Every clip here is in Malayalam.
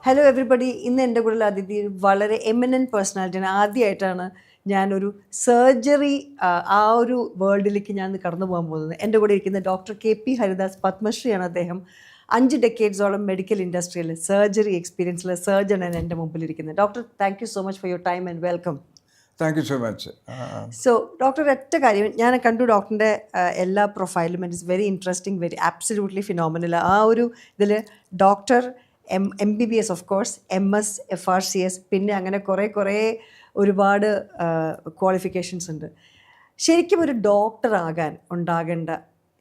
Hello everybody. ഇന്ന് എൻ്റെ കൂടെ അതിഥി വളരെ എമിനൻറ്റ് പേഴ്സണാലിറ്റിയാണ്. ആദ്യമായിട്ടാണ് ഞാനൊരു സർജറി ആ ഒരു വേൾഡിലേക്ക് ഞാൻ കടന്നു പോകാൻ പോകുന്നത്. എൻ്റെ കൂടെ ഇരിക്കുന്ന ഡോക്ടർ KP ഹരിദാസ്, പത്മശ്രീയാണ് അദ്ദേഹം. 5 ഡെക്കേഡ്സോളം മെഡിക്കൽ ഇൻഡസ്ട്രിയിൽ സർജറി എക്സ്പീരിയൻസിലെ സർജനാണ് എൻ്റെ മുമ്പിലിരിക്കുന്നത്. Doctor, thank you so much for your time and welcome. Thank you so much. So doctor, ഒറ്റ കാര്യം ഞാൻ കണ്ടു ഡോക്ടറിൻ്റെ എല്ലാ പ്രൊഫൈലും. It is very interesting, very absolutely phenomenal. ആ ഒരു ഇതിൽ doctor MBBS of course, MS, FRCS, പിന്നെ അങ്ങനെ കുറേ ഒരുപാട് ക്വാളിഫിക്കേഷൻസ് ഉണ്ട്. ശരിക്കും ഒരു ഡോക്ടർ ആകാൻ ഉണ്ടാകേണ്ട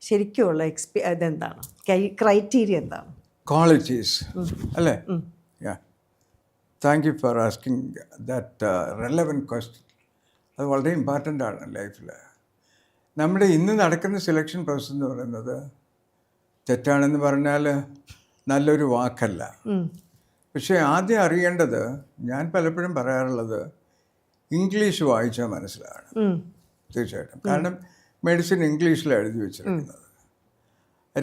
ശരിക്കുമുള്ള ഇതെന്താണ്, ക്രൈറ്റീരിയ എന്താണ്? ക്വാളിറ്റീസ് അല്ലേ? Thank you for asking that relevant question. അത് വളരെ ഇമ്പോർട്ടൻ്റ് ആണ് ലൈഫിൽ. നമ്മുടെ ഇന്ന് നടക്കുന്ന സെലക്ഷൻ പ്രോസസ് എന്ന് പറയുന്നത് തെറ്റാണെന്ന് പറഞ്ഞാൽ നല്ലൊരു വാക്കല്ല. പക്ഷേ ആദ്യം അറിയേണ്ടത്, ഞാൻ പലപ്പോഴും പറയാറുള്ളത്, ഇംഗ്ലീഷ് വായിച്ചാൽ മനസ്സിലാണ് തീർച്ചയായിട്ടും. കാരണം മെഡിസിൻ ഇംഗ്ലീഷിലാണ് എഴുതി വെച്ചിരിക്കുന്നത്.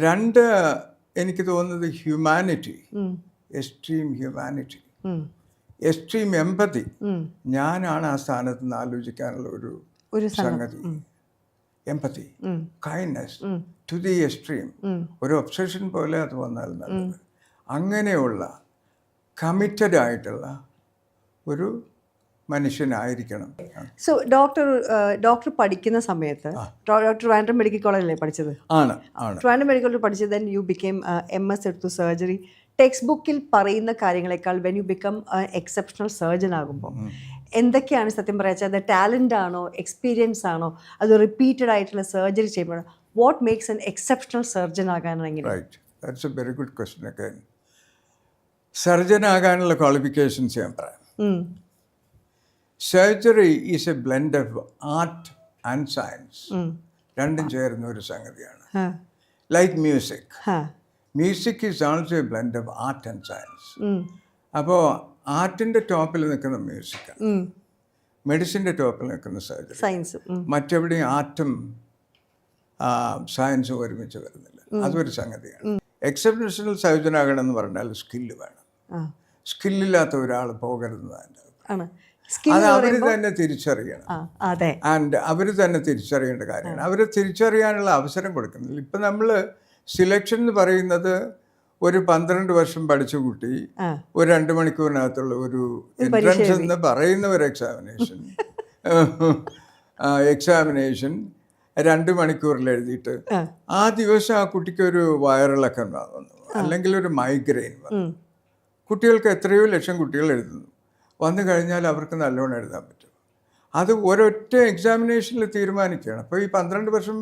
2, എനിക്ക് തോന്നുന്നത് ഹ്യൂമാനിറ്റി, എക്സ്ട്രീം ഹ്യൂമാനിറ്റി, എക്സ്ട്രീം എമ്പതി. ഞാനാണ് ആ സ്ഥാനത്ത് നിന്ന് ആലോചിക്കാനുള്ള ഒരു സംഗതി. എമ്പതി, കൈൻഡ്നെസ് ടു ദി എക്സ്ട്രീം. ഒരു ഒബ്സഷൻ പോലെ അത് വന്നാൽ നല്ലത്. അങ്ങനെയുള്ള കമ്മിറ്റഡ് ആയിട്ടുള്ള ഒരു മനുഷ്യനായിരിക്കണം. സോ ഡോക്ടർ പഠിക്കുന്ന സമയത്ത് ഡോക്ടർ ട്രിവാൻഡ്രം മെഡിക്കൽ കോളേജിലല്ലേ പഠിച്ചത്? ആണ്. ട്രിവാൻഡ്രം മെഡിക്കൽ കോളേജിൽ പഠിച്ചത്. ദെൻ യു ബിക്കെയിം MS എടുത്തു സർജറി. ടെക്സ്റ്റ് ബുക്കിൽ പറയുന്ന കാര്യങ്ങളെക്കാൾ when you become exceptional surgeon ആകുമ്പോൾ എന്തൊക്കെയാണ് സത്യം പറയാച്ചാൽ? അത് ടാലൻ്റ് ആണോ, എക്സ്പീരിയൻസ് ആണോ, അത് റിപ്പീറ്റഡ് ആയിട്ടുള്ള സർജറി ചെയ്യുമ്പോൾ what makes an exceptional surgeon ആകാനാണെങ്കിൽ? Right, that's a very good question. Okay surgeon ആകാനുള്ള ക്വാളിഫിക്കേഷൻസ് ഞാൻ പറയാം. Surgery is a blend of art and science. രണ്ടും ചേരുന്ന ഒരു സംഗതിയാണ്. Like music. Music is also a blend of art and science. അപ്പോൾ ആർട്ടിൻ്റെ ടോപ്പിൽ നിൽക്കുന്ന മ്യൂസിക്കാണ്, മെഡിസിൻ്റെ ടോപ്പിൽ നിൽക്കുന്ന സർജറി. സയൻസ് മറ്റെവിടെയും ആർട്ടും സയൻസും ഒരുമിച്ച് വരുന്നില്ല. അതൊരു സംഗതിയാണ്. എക്സെപ്ഷണൽ സർജൻ ആകണമെന്ന് പറഞ്ഞാൽ സ്കില്ല് വേണം. സ്കില്ലില്ലാത്ത ഒരാൾ പോകരുതെന്ന് അത് അവർ തന്നെ തിരിച്ചറിയണം. ആൻഡ് അവർ തന്നെ തിരിച്ചറിയേണ്ട കാര്യമാണ്. അവർ തിരിച്ചറിയാനുള്ള അവസരം കൊടുക്കുന്നില്ല. ഇപ്പം നമ്മൾ സിലക്ഷൻ എന്ന് പറയുന്നത് ഒരു 12 വർഷം പഠിച്ച കുട്ടി ഒരു 2 മണിക്കൂറിനകത്തുള്ള ഒരു എൻട്രൻസ് എന്ന് പറയുന്ന ഒരു എക്സാമിനേഷൻ 2 മണിക്കൂറിൽ എഴുതിയിട്ട് ആ ദിവസം ആ കുട്ടിക്ക് ഒരു വയറിളക്കം വന്നു, അല്ലെങ്കിൽ ഒരു മൈഗ്രെയിൻ വന്നു. കുട്ടികൾക്ക് എത്രയോ ലക്ഷം കുട്ടികൾ എഴുതുന്നു. വന്നു കഴിഞ്ഞാൽ അവർക്ക് നല്ലോണം എഴുതാൻ പറ്റും. അത് ഒരൊറ്റ എക്സാമിനേഷനിൽ തീരുമാനിക്കുകയാണ്. അപ്പോൾ ഈ 12 വർഷം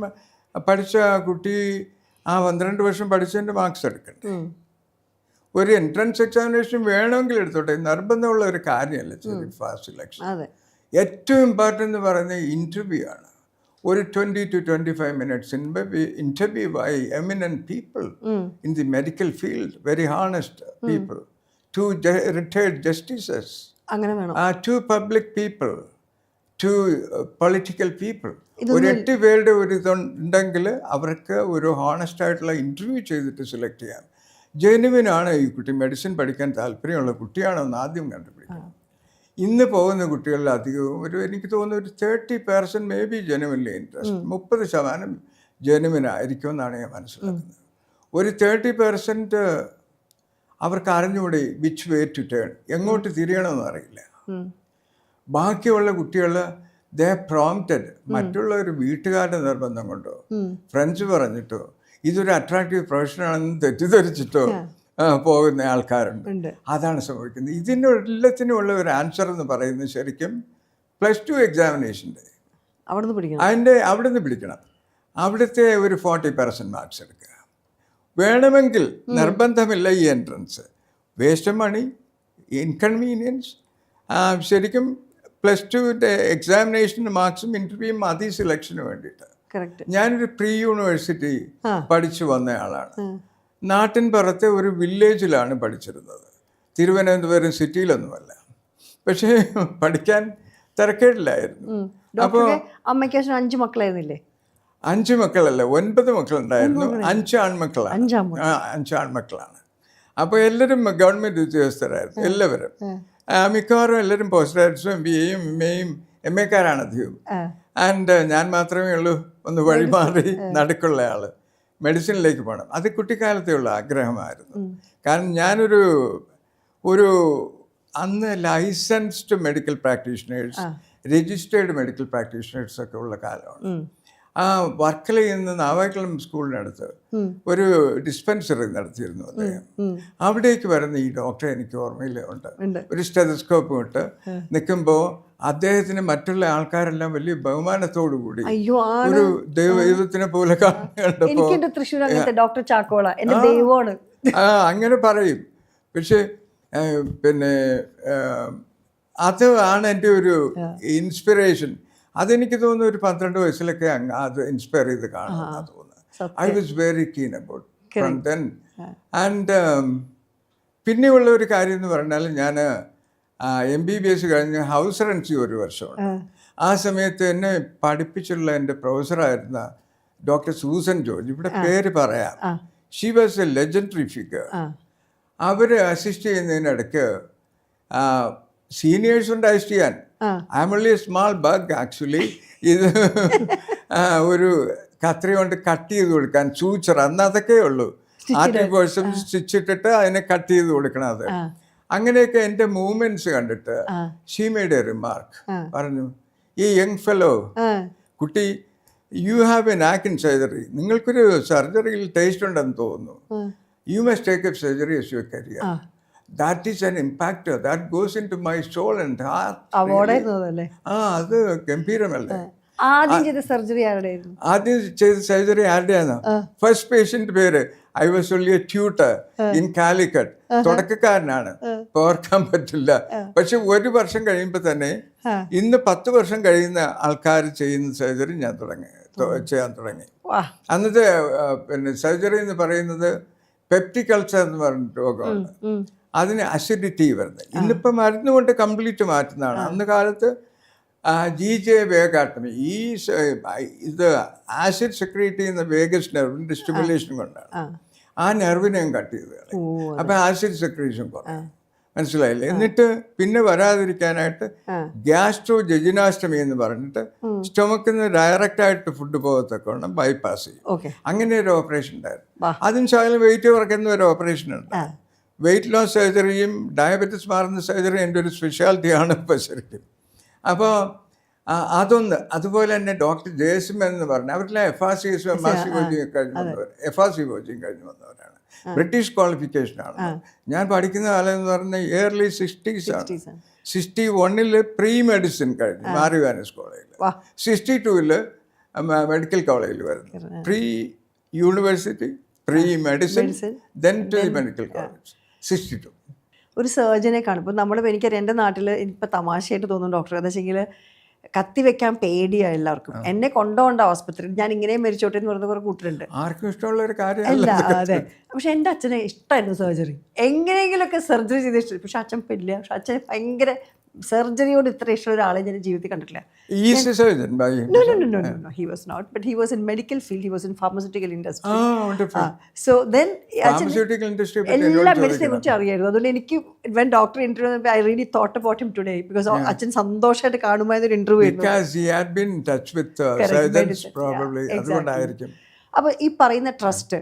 പഠിച്ച കുട്ടി ആ 12 വർഷം പഠിച്ചതിൻ്റെ മാർക്സ് എടുക്കണ്ടേ? ഒരു എൻട്രൻസ് എക്സാമിനേഷൻ വേണമെങ്കിൽ എടുത്തോട്ടെ, നിർബന്ധമുള്ള ഒരു കാര്യമല്ല ഫാസ്റ്റ് സിലക്ഷൻ. ഏറ്റവും ഇമ്പോർട്ടൻ്റ് എന്ന് പറയുന്നത് ഇൻ്റർവ്യൂ ആണ്. ഒരു 20 to 25 minutes interview by eminent people in the medical field, very honest people, 2 retired justices, 2 public people, 2 political people. ഒരു 8 പേരുടെ ഒരു ഇതുണ്ടെങ്കിൽ അവർക്ക് ഒരു ഹോണസ്റ്റ് ആയിട്ടുള്ള ഇൻ്റർവ്യൂ ചെയ്തിട്ട് സെലക്ട് ചെയ്യാം. ജെനുവിനാണ് ഈ കുട്ടി, മെഡിസിൻ പഠിക്കാൻ താല്പര്യമുള്ള കുട്ടിയാണോ എന്ന് ആദ്യം കണ്ടുപിടിക്കണം. ഇന്ന് പോകുന്ന കുട്ടികളിൽ അധികവും എനിക്ക് തോന്നുന്നു ഒരു 30% മേ ബി ജെനുവിൻലി ഇൻട്രസ്റ്റ്, 30% ജെനുവിനായിരിക്കും എന്നാണ് ഞാൻ മനസ്സിലാക്കുന്നത്. ഒരു 30% അവർക്ക് അറിഞ്ഞുകൂടി വിച്ച് വേ ടു ടേൺ, എങ്ങോട്ട് തിരിയണമെന്ന് അറിയില്ല. ബാക്കിയുള്ള കുട്ടികൾ ദേ പ്രോംപ്റ്റഡ്, മറ്റുള്ള ഒരു വീട്ടുകാരുടെ നിർബന്ധം കൊണ്ടോ ഫ്രണ്ട്സ് പറഞ്ഞിട്ടോ ഇതൊരു അട്രാക്റ്റീവ് പ്രൊഫഷനാണെന്ന് തെറ്റിദ്ധരിച്ചിട്ടോ പോകുന്ന ആൾക്കാരുണ്ട്. അതാണ് സംഭവിക്കുന്നത്. ഇതിനെല്ലാത്തിനുമുള്ള ഒരു ആൻസർ എന്ന് പറയുന്നത് ശരിക്കും +2 എക്സാമിനേഷൻ്റെ അവിടുന്ന് പിടിക്കണം. അവിടുത്തെ ഒരു 40% മാർക്സ് എടുക്കുക. വേണമെങ്കിൽ നിർബന്ധമില്ല ഈ എൻട്രൻസ്. വേസ്റ്റ് മണി, ഇൻകൺവീനിയൻസ്. ശരിക്കും +2 എക്സാമിനേഷൻ്റെ മാർക്സും ഇൻ്റർവ്യൂവും മതി സെലക്ഷന് വേണ്ടിയിട്ട്. ഞാനൊരു പ്രീ യൂണിവേഴ്സിറ്റി പഠിച്ചു വന്നയാളാണ്. നാട്ടിൻ പുറത്തെ ഒരു വില്ലേജിലാണ് പഠിച്ചിരുന്നത്, തിരുവനന്തപുരം സിറ്റിയിലൊന്നുമല്ല. പക്ഷേ പഠിക്കാൻ തിരക്കേടില്ലായിരുന്നു. അപ്പോൾ അമ്മയ്ക്ക് 5 മക്കളായിരുന്നില്ലേ? 5 മക്കളല്ല, 9 മക്കളുണ്ടായിരുന്നു. 5 ആൺമക്കളാണ്. 5 ആൺമക്കളാണ്. അപ്പോൾ എല്ലാവരും ഗവൺമെൻറ് ഉദ്യോഗസ്ഥരായിരുന്നു, എല്ലാവരും. മിക്കവാറും എല്ലാവരും പോസ്റ്റ് ഗ്രാജുവേറ്റ്സും BA-യും MA-യും MA-ക്കാരാണ് അധികം. ആൻഡ് ഞാൻ മാത്രമേ ഉള്ളൂ ഒന്ന് വഴിമാറി നടുക്കുള്ള ആൾ. മെഡിസിനിലേക്ക് പോകണം. അത് കുട്ടിക്കാലത്തെ ഉള്ള ആഗ്രഹമായിരുന്നു. കാരണം ഞാനൊരു അന്ന് licensed medical practitioners, registered medical practitioners ഒക്കെ ഉള്ള കാലമാണ്. ആ വർക്കലയിൽ നിന്ന് നാവായിക്കുളം സ്കൂളിനടുത്ത് ഒരു ഡിസ്പെൻസറി നടത്തിയിരുന്നു അദ്ദേഹം. അവിടേക്ക് വരുന്ന ഈ ഡോക്ടറെ എനിക്ക് ഓർമ്മയിലുണ്ട്. ഒരു സ്റ്റെതസ്കോപ്പ് ഇട്ട് നിൽക്കുമ്പോൾ അദ്ദേഹത്തിന് മറ്റുള്ള ആൾക്കാരെല്ലാം വലിയ ബഹുമാനത്തോടു കൂടി ഒരു ദൈവത്തിനെ പോലെ കണ്ടപ്പോൾ ഡോക്ടർ ചാക്കോള എന്റെ ദൈവമാണ് അങ്ങനെ പറയും. പക്ഷെ പിന്നെ അത് ആണ് എൻ്റെ ഒരു ഇൻസ്പിറേഷൻ. അതെനിക്ക് തോന്നുന്നു ഒരു 12 വയസ്സിലൊക്കെ അത് ഇൻസ്പയർ ചെയ്ത് കാണുമെന്നാണ് തോന്നുന്നത്. I was very keen about from then. And പിന്നെയുള്ള ഒരു കാര്യം എന്ന് പറഞ്ഞാൽ ഞാൻ MBBS കഴിഞ്ഞ് ഹൗസ് റെൻസി ഒരു വർഷമുണ്ട്. ആ സമയത്ത് എന്നെ പഠിപ്പിച്ചുള്ള എൻ്റെ പ്രൊഫസറായിരുന്ന ഡോക്ടർ സൂസൻ ജോർജ്, ഇവിടെ പേര് പറയാം, she was a legendary figure. അവർ അസിസ്റ്റ് ചെയ്യുന്നതിനിടയ്ക്ക് സീനിയേഴ്സ് ഉണ്ട് അസിസ്റ്റ് ചെയ്യാൻ. I'm only a small bug actually. ഇത് ഒരു കത്രി കൊണ്ട് കട്ട് ചെയ്ത് കൊടുക്കാൻ സൂച്ചർ അന്ന് അതൊക്കെ ഉള്ളൂ. ആർട്ടിഫോഴ്സും സ്റ്റിച്ച് ഇട്ടിട്ട് അതിനെ കട്ട് ചെയ്ത് കൊടുക്കണം. അത് അങ്ങനെയൊക്കെ എൻ്റെ മൂവ്മെന്റ്സ് കണ്ടിട്ട് ഷീ മെയ്ഡ് എ റിമാർക്ക്. പറഞ്ഞു, ഈ യങ് ഫെലോ കുട്ടി, യു ഹാവ് എ നാക്ക് ഇൻ സർജറി. നിങ്ങൾക്കൊരു സർജറിയിൽ ടേസ്റ്റ് ഉണ്ടെന്ന് തോന്നുന്നു. You must take A surgery as your career. That is an impactor that goes into my soul and heart. അത് ഗംഭീരമല്ലേ. ആദ്യം ചെയ്ത സർജറി ആരുടെയായിരുന്നു? ആദ്യം ചെയ്ത സർജറി ആരുടെയാണ്? ഫസ്റ്റ് പേഷ്യന്റ് പേര് I was only a tutor in Calicut. തുടക്കക്കാരനാണ്, ഓർക്കാൻ പറ്റില്ല. പക്ഷെ ഒരു വർഷം കഴിയുമ്പോൾ തന്നെ ഇന്ന് 10 വർഷം കഴിയുന്ന ആൾക്കാർ ചെയ്യുന്ന സർജറി ഞാൻ ചെയ്യാൻ തുടങ്ങി. അന്നത്തെ പിന്നെ സർജറി എന്ന് പറയുന്നത് പെപ്റ്റിക് അൾസർ എന്ന് പറഞ്ഞ രോഗമാണ്. അതിന് അസിഡിറ്റി വരുന്നത്. ഇന്നിപ്പോൾ മരുന്ന് കൊണ്ട് കംപ്ലീറ്റ് മാറ്റുന്നതാണ്. അന്ന് കാലത്ത് GJ വേഗാട്ടമി, ഇത് ആസിഡ് സെക്രീറ്റ് ചെയ്യുന്ന വേഗസ് നെർവിൻ്റെ സ്റ്റിമുലേഷൻ കൊണ്ടാണ്. ആ നെർവിനെയും കട്ട് ചെയ്ത് കളയും. അപ്പം ആസിഡ് സെക്രീഷൻ കുറയും. മനസ്സിലായില്ലേ? എന്നിട്ട് പിന്നെ വരാതിരിക്കാനായിട്ട് ഗ്യാസ്ട്രോ ജെജിനാസ്റ്റമി എന്ന് പറഞ്ഞിട്ട് സ്റ്റൊമക്കിൽ നിന്ന് ഡയറക്റ്റായിട്ട് ഫുഡ് പോകത്തൊക്കെ ബൈപ്പാസ് ചെയ്യും. അങ്ങനെ ഒരു ഓപ്പറേഷൻ ഉണ്ടായിരുന്നു. അതിന് ശകലം വെയിറ്റ് കുറയ്ക്കുന്ന ഒരു ഓപ്പറേഷൻ ഉണ്ട്. വെയിറ്റ് ലോസ് സർജറിയും ഡയബറ്റിസ് മാറുന്ന സർജറിയും എൻ്റെ ഒരു സ്പെഷ്യാലിറ്റിയാണ് ഇപ്പോൾ ശരിക്കും. അപ്പോൾ അതൊന്ന്. അതുപോലെ തന്നെ ഡോക്ടർ ജയസിമൻ എന്ന് പറഞ്ഞാൽ അവരെല്ലാം FRCS MRC കോച്ചിങ് കഴിഞ്ഞ് വന്നവർ, FRC കോച്ചിങ് കഴിഞ്ഞ് വന്നവരാണ്. ബ്രിട്ടീഷ് ക്വാളിഫിക്കേഷനാണ്. ഞാൻ പഠിക്കുന്ന കാലം എന്ന് പറഞ്ഞാൽ early 60s ആണ്. 61 പ്രീ മെഡിസിൻ കഴിഞ്ഞു മാരിവാനസ് കോളേജിൽ, 62 മെഡിക്കൽ കോളേജിൽ വരുന്നു, pre university, pre medicine, then to the medical college. 62 ഒരു സർജനെ കാണും. ഇപ്പോൾ എനിക്കറിയാം, എൻ്റെ നാട്ടിൽ ഇപ്പം തമാശയായിട്ട് തോന്നുന്നു ഡോക്ടർ, എന്താ വെച്ചെങ്കിൽ കത്തി വെക്കാൻ പേടിയാണ് എല്ലാവർക്കും. എന്നെ കൊണ്ടുപോകേണ്ട ആസ്പത്രിയിൽ ഞാൻ ഇങ്ങനെ മരിച്ചോട്ടെ എന്ന് പറയുന്ന കുറേ കൂട്ടരുണ്ട്. ആർക്കും ഇഷ്ടമുള്ള ഒരു കാര്യമല്ല. അതെ, പക്ഷെ എൻ്റെ അച്ഛനെ ഇഷ്ടമായിരുന്നു സർജറി. എങ്ങനെയെങ്കിലുമൊക്കെ സർജറി ചെയ്ത് ഇഷ്ടം. പക്ഷെ അച്ഛൻ ഇല്ല. പക്ഷെ അച്ഛൻ ഭയങ്കര സർജറിയോട് ഇത്ര ഇഷ്ടമുള്ള ഒരാളെ ഞാൻ ജീവിതത്തിൽ കണ്ടിട്ടില്ല. No, he was not, but he was in medical field, he was in pharmaceutical industry. So then pharmaceutical industry എല്ലാ മെഡിസിനെ കുറിച്ച് അറിയായിരുന്നു. അതുകൊണ്ട് എനിക്ക് when doctor interview, I really thought about him today because അച്ഛൻ സന്തോഷമായിട്ട് കാണുമായിരുന്ന ഒരു ഇന്റർവ്യൂ ആയിരുന്നു. Because he had been in touch with surgeons probably. അതുകൊണ്ടായിരിക്കും. അപ്പോൾ ഈ പറയുന്ന ട്രസ്റ്റ്,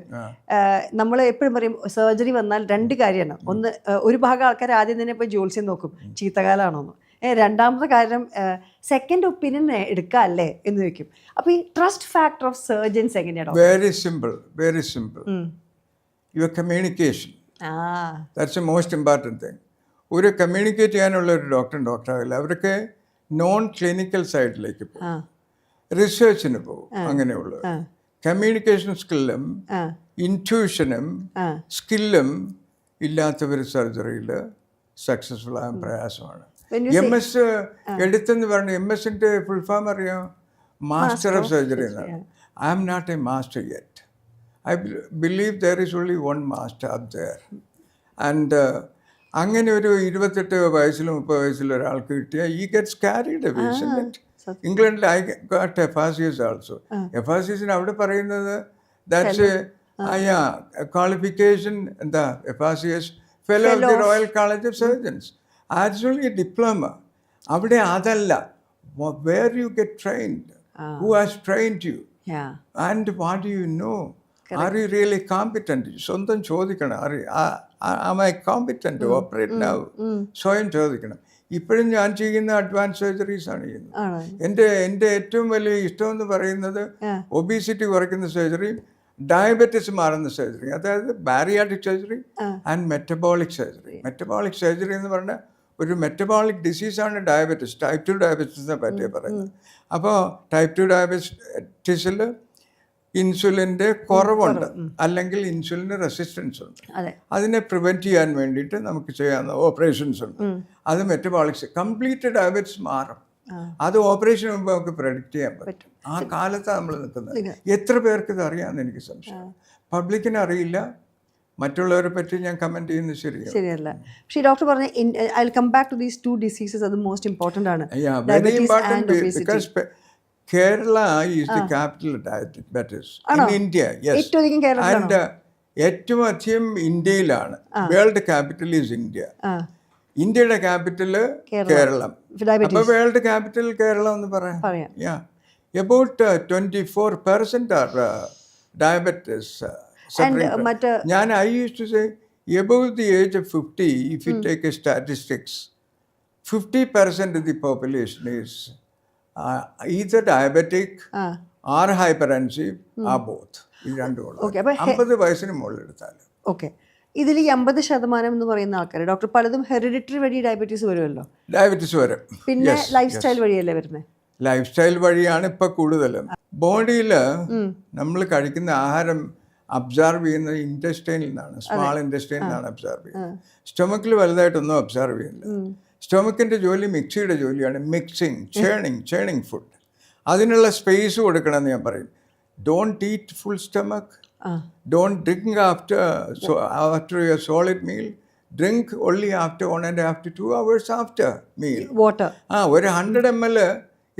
നമ്മൾ എപ്പോഴും പറയും സർജറി വന്നാൽ 2 കാര്യമാണ്. ഒന്ന്, ഒരു ഭാഗം ആൾക്കാർ ആദ്യം തന്നെ പോയി ജോത്സ്യം നോക്കും, ചീത്തകാലാണോന്ന്. രണ്ടാമത്തെ കാര്യം സെക്കൻഡ് ഒപ്പീനിയൻ എടുക്കുക അല്ലേ എന്ന് ചോദിക്കും. അപ്പോൾ ഈ ട്രസ്റ്റ് ഫാക്ടർ ഓഫ് സർജൻസ് എങ്ങനെയാണ്? Very simple. Your communication, that's A most important thing. ഒരു കമ്മ്യൂണിക്കേറ്റ് ചെയ്യാനുള്ള ഒരു ഡോക്ടറാവില്ല. അവർക്ക് നോൺ ക്ലിനിക്കൽ സൈഡിലേക്ക് പോകും, റിസർച്ചിന് പോകും. അങ്ങനെയുള്ളൂ. കമ്മ്യൂണിക്കേഷൻ സ്കില്ലും ഇൻറ്റ്യൂഷനും സ്കില്ലും ഇല്ലാത്തവർ സർജറിയിൽ സക്സസ്ഫുൾ ആകാൻ പ്രയാസമാണ്. MS എടുത്തെന്ന് പറഞ്ഞു, MS-ന്റെ ഫുൾ ഫോം അറിയാം? മാസ്റ്റർ ഓഫ് സർജറി എന്നാണ്. I am not a master yet. I believe there is only one master up there. And അങ്ങനെ ഒരു 28 വയസ്സിലും 30 വയസ്സിലും ഒരാൾക്ക് കിട്ടിയാൽ ഈ ഗെറ്റ്സ് ക്യാരിഡ് എ പേഷ്യന്റ്. ഇംഗ്ലണ്ടിൽ ഐ ഗോട്ട് FRCS ആൾസോ. FRCSന് അവിടെ പറയുന്നത് ദാറ്റ്സ് ക്വാളിഫിക്കേഷൻ എന്താ FRCS fellow of the royal college of surgeons. Actually diploma. അവിടെ അതല്ല, where you get trained, who has trained you and what you know, are you really competent. സ്വന്തം ചോദിക്കണം, am I competent to operate now? സ്വയം ചോദിക്കണം. ഇപ്പോഴും ഞാൻ ചെയ്യുന്ന അഡ്വാൻസ് സർജറീസ് ആണ് ചെയ്യുന്നത്. എൻ്റെ ഏറ്റവും വലിയ ഇഷ്ടം എന്ന് പറയുന്നത് ഒബീസിറ്റി കുറയ്ക്കുന്ന സർജറി, ഡയബറ്റിസ് മാറുന്ന സർജറി, അതായത് bariatric surgery and metabolic surgery. Metabolic surgery എന്ന് പറഞ്ഞാൽ ഒരു മെറ്റബോളിക് ഡിസീസാണ് ഡയബറ്റിസ്, ടൈപ്പ് 2 ഡയബറ്റിസിനെ പറ്റിയാണ് പറയുന്നത്. അപ്പോൾ ടൈപ്പ് 2 ഡയബറ്റിസിൽ ഇൻസുലിൻ്റെ കുറവുണ്ട്, അല്ലെങ്കിൽ ഇൻസുലിന് റെസിസ്റ്റൻസ് ഉണ്ട്. അതിനെ പ്രിവെൻറ്റ് ചെയ്യാൻ വേണ്ടിയിട്ട് നമുക്ക് ചെയ്യാവുന്ന ഓപ്പറേഷൻസ് ഉണ്ട്. അത് മെറ്റബോളിക്സ്, കംപ്ലീറ്റ് ഡയബറ്റിസ് മാറും. അത് ഓപ്പറേഷൻ മുമ്പ് നമുക്ക് പ്രഡിക്റ്റ് ചെയ്യാൻ പറ്റും. ആ കാലത്താണ് നമ്മൾ നിൽക്കുന്നത്. എത്ര പേർക്ക് ഇത് അറിയാമെന്ന് എനിക്ക് സംശയം. പബ്ലിക്കിന് അറിയില്ല. മറ്റുള്ളവരെ പറ്റി ഞാൻ കമന്റ് ചെയ്യുന്നത് ശരിയല്ല. പക്ഷേ ഡോക്ടർ പറഞ്ഞ I come back to these 2 diseases, അത് മോസ്റ്റ് ഇമ്പോർട്ടന്റ് ആണ്. Very important because Kerala is the capital of diabetes in India. Yes. And ഏറ്റവും അധികം ഇന്ത്യയിലാണ്. World capital is India. ഇന്ത്യയുടെ ക്യാപിറ്റൽ കേരളം. അപ്പോൾ വേൾഡ് ക്യാപിറ്റൽ കേരളം എന്ന് പറയാം. About 24% are diabetes suffering. I used to say above the age of 50, if you take a statistics, 50% of the population is either diabetic or hypertensive or both. ഈ രണ്ടും 50 വയസ്സിന് മുകളിൽ എടുത്താൽ. ഓക്കെ, ഇതിൽ 50% എന്ന് പറയുന്ന ആൾക്കാർ ഡോക്ടർ പലതും ഹെറിഡിറ്ററി വഴി ഡയബറ്റീസ് വരുമല്ലോ. ഡയബറ്റീസ് വരും. പിന്നെ ലൈഫ് സ്റ്റൈൽ വഴിയല്ലേ വരുന്നത്? ലൈഫ് സ്റ്റൈൽ വഴിയാണ് ഇപ്പം കൂടുതലും. ബോഡിയിൽ നമ്മൾ കഴിക്കുന്ന ആഹാരം അബ്സർവ് ചെയ്യുന്നത് ഇൻറ്റസ്റ്റൈനിൽ നിന്നാണ്, സ്മാൾ ഇൻറ്റസ്റ്റൈനിൽ നിന്നാണ് അബ്സർവ് ചെയ്യുന്നത്. സ്റ്റൊമക്കിൽ വലുതായിട്ടൊന്നും അബ്സർവ് ചെയ്യുന്നില്ല. സ്റ്റൊമക്കിൻ്റെ ജോലി മിക്സിയുടെ ജോലിയാണ്, മിക്സിങ്, ചേണിങ് ഫുഡ്. അതിനുള്ള സ്പേസ് കൊടുക്കണമെന്ന് ഞാൻ പറയും. Don't eat full stomach, don't drink after your solid meal, drink only after 1.5 to 2 hours after meal. Water ഒരു 100 ml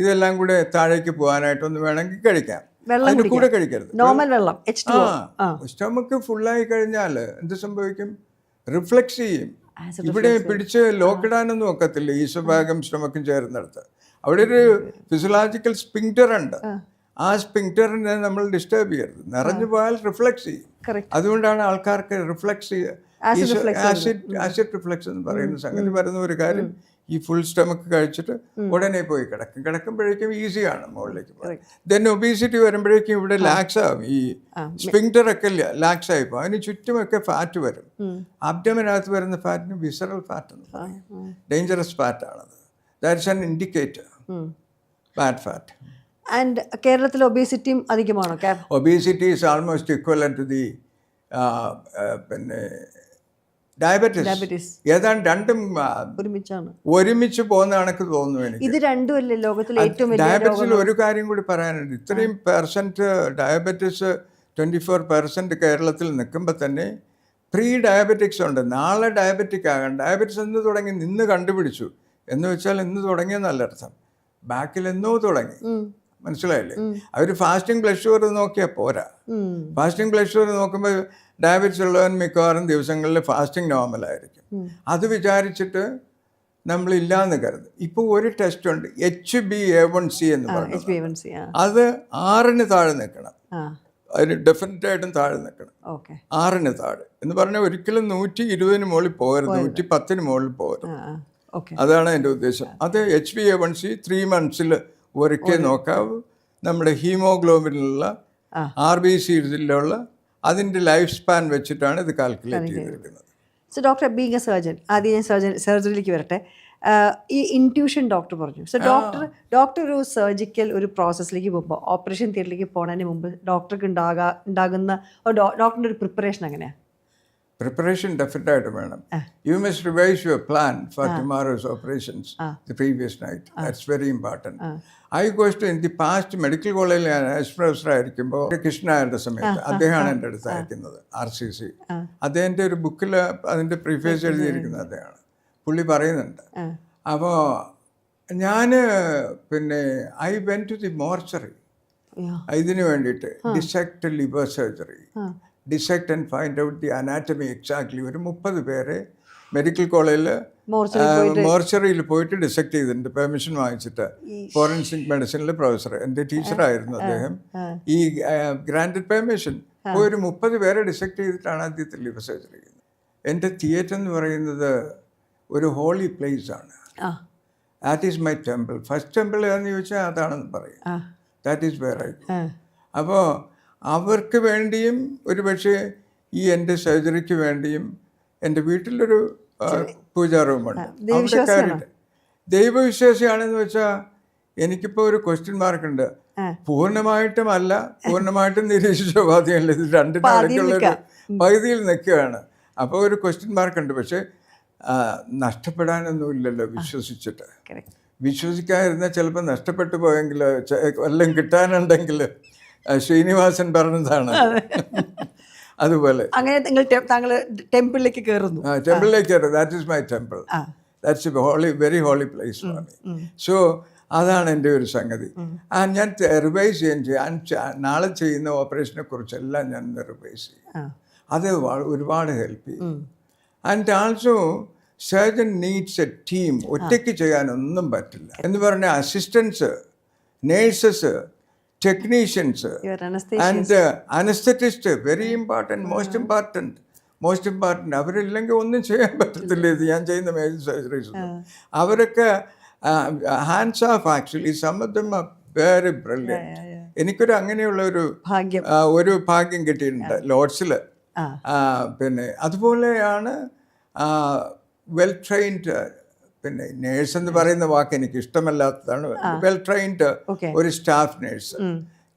ഇതെല്ലാം കൂടെ താഴേക്ക് പോകാനായിട്ടൊന്ന് വേണമെങ്കിൽ കഴിക്കാം. അതിൻ്റെ കൂടെ കഴിക്കരുത്. നോർമൽ വെള്ളം. സ്റ്റൊമക്ക് ഫുള്ളായി കഴിഞ്ഞാൽ എന്ത് സംഭവിക്കും? റിഫ്ലക്സ് ചെയ്യും. ഇവിടെ പിടിച്ച് ലോക്കിടാനൊന്നും ഒക്കത്തില്ല. ഈശോഭാഗം സ്റ്റൊമക്കും ചേർന്നെടുത്ത് അവിടെ ഒരു ഫിസിയോളജിക്കൽ സ്പിങ്ക്ടർ ഉണ്ട്. ആ സ്പിങ്ക്ടറിനെ നമ്മൾ ഡിസ്റ്റർബ് ചെയ്യരുത്. നിറഞ്ഞു പോയാൽ റിഫ്ലക്സ് ചെയ്യും. അതുകൊണ്ടാണ് ആൾക്കാർക്ക് ആസിഡ് റിഫ്ലക്സ് എന്ന് പറയുന്ന സംഗതി വരുന്ന ഒരു കാര്യം. ഈ ഫുൾ സ്റ്റൊമക്ക് കഴിച്ചിട്ട് ഉടനെ പോയി കിടക്കുമ്പോഴേക്കും ഈസിയാണ് മുകളിലേക്ക് പോകാൻ. ദെൻ ഒബീസിറ്റി വരുമ്പോഴേക്കും ഇവിടെ ലാക്സ് ആവും. ഈ സ്പിങ്ക്ടറൊക്കെ ലാക്സ് ആയി പോകും. അതിന് ചുറ്റുമൊക്കെ ഫാറ്റ് വരും. അബ്ഡമിനകത്ത് വരുന്ന ഫാറ്റിന് വിസറൽ ഫാറ്റ് എന്ന് പറയും. ഡേഞ്ചറസ് ഫാറ്റ് ആണത്. That's an indicator, bad fat. And കേരളത്തിൽ ഒബീസിറ്റിയും അധികമാണോ? Obesity is almost equivalent to the പിന്നെ ഡയബറ്റിസ്. ഏതാണ്ട് രണ്ടും ഒരുമിച്ച് പോകുന്ന കണക്ക് തോന്നുന്നു എനിക്ക്. ഇത് രണ്ടും അല്ലേ ലോകത്തിലെ ഏറ്റവും വലിയ ഡയബറ്റിസിൽ ഒരു കാര്യം കൂടി പറയാനുണ്ട്. ഇത്രയും പെർസെൻറ്റ് ഡയബറ്റിസ് 24% കേരളത്തിൽ നിൽക്കുമ്പോൾ തന്നെ പ്രീ ഡയബറ്റിക്സ് ഉണ്ട്. നാളെ ഡയബറ്റിക് ആകാൻ ഡയബറ്റിസ് എന്ന് തുടങ്ങി നിന്ന് കണ്ടുപിടിച്ചു എന്ന് വെച്ചാൽ ഇന്ന് തുടങ്ങിയെന്നല്ല അർത്ഥം. ബാക്കിൽ എന്നോ തുടങ്ങി. മനസ്സിലായില്ലേ? അവർ ഫാസ്റ്റിംഗ് ബ്ലഡ് ഷുഗർ നോക്കിയാൽ പോരാ. ഫാസ്റ്റിംഗ് ബ്ലഡ് ഷുഗർ നോക്കുമ്പോൾ ഡയബറ്റിസ് ഉള്ളവൻ മിക്കവാറും ദിവസങ്ങളിൽ ഫാസ്റ്റിംഗ് നോർമലായിരിക്കും. അത് വിചാരിച്ചിട്ട് നമ്മളില്ലാന്ന് കരുതും. ഇപ്പോൾ ഒരു ടെസ്റ്റ് ഉണ്ട്, HbA1c എന്ന് പറയുന്നത്. അത് 6 താഴെ നിൽക്കണം. അതിന് ഡെഫിനറ്റായിട്ടും താഴെ നിൽക്കണം. 6 താഴെ എന്ന് പറഞ്ഞാൽ ഒരിക്കലും 120 മുകളിൽ പോകരുത്, 110 മുകളിൽ പോകരുത്. അതാണ് എൻ്റെ ഉദ്ദേശം. അത് HbA1c 3 months ഒരിക്കൽ നോക്കാവൂ. നമ്മുടെ ഹീമോഗ്ലോബിനുള്ള RBCയിലുള്ള അതിൻ്റെ ലൈഫ് സ്പാൻ വെച്ചിട്ടാണ് ഇത് കാൽക്കുലേറ്റ് ചെയ്തിരിക്കുന്നത്. So doctor, being A surgeon, ആദ്യം ഞാൻ സർജറിയിലേക്ക് വരട്ടെ. ഈ ഇൻറ്റ്യൂഷൻ ഡോക്ടർ പറഞ്ഞു. സോ ഡോക്ടർ ഒരു സർജിക്കൽ ഒരു പ്രോസസ്സിലേക്ക് പോകുമ്പോൾ, ഓപ്പറേഷൻ തിയേറ്ററിലേക്ക് പോകുന്നതിന് മുമ്പ് ഡോക്ടർക്ക് ഉണ്ടാകുന്ന ഡോക്ടറിൻ്റെ ഒരു പ്രിപ്പറേഷൻ എങ്ങനെയാണ്? Preparation definitely വേണം. You must revise your plan for tomorrow's operations the previous night. That's very important. I goes to in the past medical കോളേജിൽ ഞാൻ പ്രൊഫസർ ആയിരിക്കുമ്പോൾ കൃഷ്ണയുടെ സമയത്ത് അദ്ദേഹമാണ് എൻ്റെ അടുത്ത് അയക്കുന്നത്, RCC. അദ്ദേഹത്തിൻ്റെ ഒരു ബുക്കിൽ അതിൻ്റെ പ്രീഫേസ് എഴുതിയിരിക്കുന്നത് അദ്ദേഹമാണ്. പുള്ളി പറയുന്നുണ്ട്. അപ്പോൾ ഞാൻ പിന്നെ I went to the mortuary ഇതിന് വേണ്ടിയിട്ട് dissect liver surgery. Dissect and find out the anatomy exactly. ഒരു 30 പേരെ മെഡിക്കൽ കോളേജിൽ മോർച്ചറിയിൽ പോയിട്ട് ഡിസെക്ട് ചെയ്തിട്ടുണ്ട്, പെർമിഷൻ വാങ്ങിച്ചിട്ട്. ഫോറൻസിക് മെഡിസിനിൽ പ്രൊഫസർ, എൻ്റെ ടീച്ചറായിരുന്നു അദ്ദേഹം. ഈ ഗ്രാൻഡഡ് പെർമിഷൻ പോയി ഒരു 30 പേരെ ഡിസെക്ട് ചെയ്തിട്ടാണ് ആദ്യത്തെ ലിവർ സർജറി ചെയ്യുന്നത്. എൻ്റെ തിയേറ്റർ എന്ന് പറയുന്നത് ഒരു ഹോളി പ്ലേസ് ആണ്. That is my temple. First temple ഏതെന്ന് ചോദിച്ചാൽ അതാണെന്ന് പറയും. That is where I. അപ്പോൾ അവർക്ക് വേണ്ടിയും ഒരു പക്ഷേ ഈ എൻ്റെ സർജറിക്ക് വേണ്ടിയും എൻ്റെ വീട്ടിലൊരു പൂജാ റൂമുണ്ട്. അവിടെ കയറിയിട്ട് ദൈവവിശ്വാസിയാണെന്ന് വെച്ചാൽ എനിക്കിപ്പോൾ ഒരു ക്വസ്റ്റ്യൻ മാർക്കുണ്ട്. പൂർണ്ണമായിട്ടും അല്ല, പൂർണ്ണമായിട്ടും നിരീശ്വരവാദിയല്ല. ഇത് രണ്ടിനടുക്കുള്ളൊരു പകുതിയിൽ നിൽക്കുകയാണ്. അപ്പോൾ ഒരു ക്വസ്റ്റ്യൻ മാർക്കുണ്ട്. പക്ഷേ നഷ്ടപ്പെടാനൊന്നുമില്ലല്ലോ വിശ്വസിച്ചിട്ട്. വിശ്വസിക്കാതിരുന്നാൽ ചിലപ്പോൾ നഷ്ടപ്പെട്ടു പോയെങ്കിൽ വല്ലതും കിട്ടാനുണ്ടെങ്കിൽ ശ്രീനിവാസൻ പറഞ്ഞതാണ്. അതുപോലെ അങ്ങനെ താങ്കൾ ടെമ്പിളിലേക്ക് കയറുന്നു. ടെമ്പിളിലേക്ക് കയറും. That is my temple. That's a holy, very holy place for me. So അതാണ് എൻ്റെ ഒരു സംഗതി. ഞാൻ റിവൈസ് ചെയ്യാൻ നാളെ ചെയ്യുന്ന ഓപ്പറേഷനെ കുറിച്ചെല്ലാം ഞാൻ റിവൈസ് ചെയ്യും. അത് ഒരുപാട് ഹെൽപ്പ് ചെയ്യും. And also surgeon needs a team. ഒറ്റയ്ക്ക് ചെയ്യാനൊന്നും പറ്റില്ല. എന്ന് പറഞ്ഞാൽ assistance, nurses, technicians and anaesthetist, very important, most important. അവരില്ലെങ്കിൽ ഒന്നും ചെയ്യാൻ പറ്റത്തില്ല. ഇത് ഞാൻ ചെയ്യുന്ന മേജർ സർജറീസ് അവരൊക്കെ hands off. Actually some of them are very brilliant. എനിക്കൊരു അങ്ങനെയുള്ള ഒരു ഭാഗ്യം കിട്ടിയിട്ടുണ്ട് ലോഡ്സിൽ. പിന്നെ അതുപോലെയാണ് വെൽ ട്രെയിൻഡ്. പിന്നെ നേഴ്സ് എന്ന് പറയുന്ന വാക്ക് എനിക്ക് ഇഷ്ടമല്ലാത്തതാണ്. വെൽ ട്രെയിൻഡ് ഒരു സ്റ്റാഫ് നേഴ്സ്.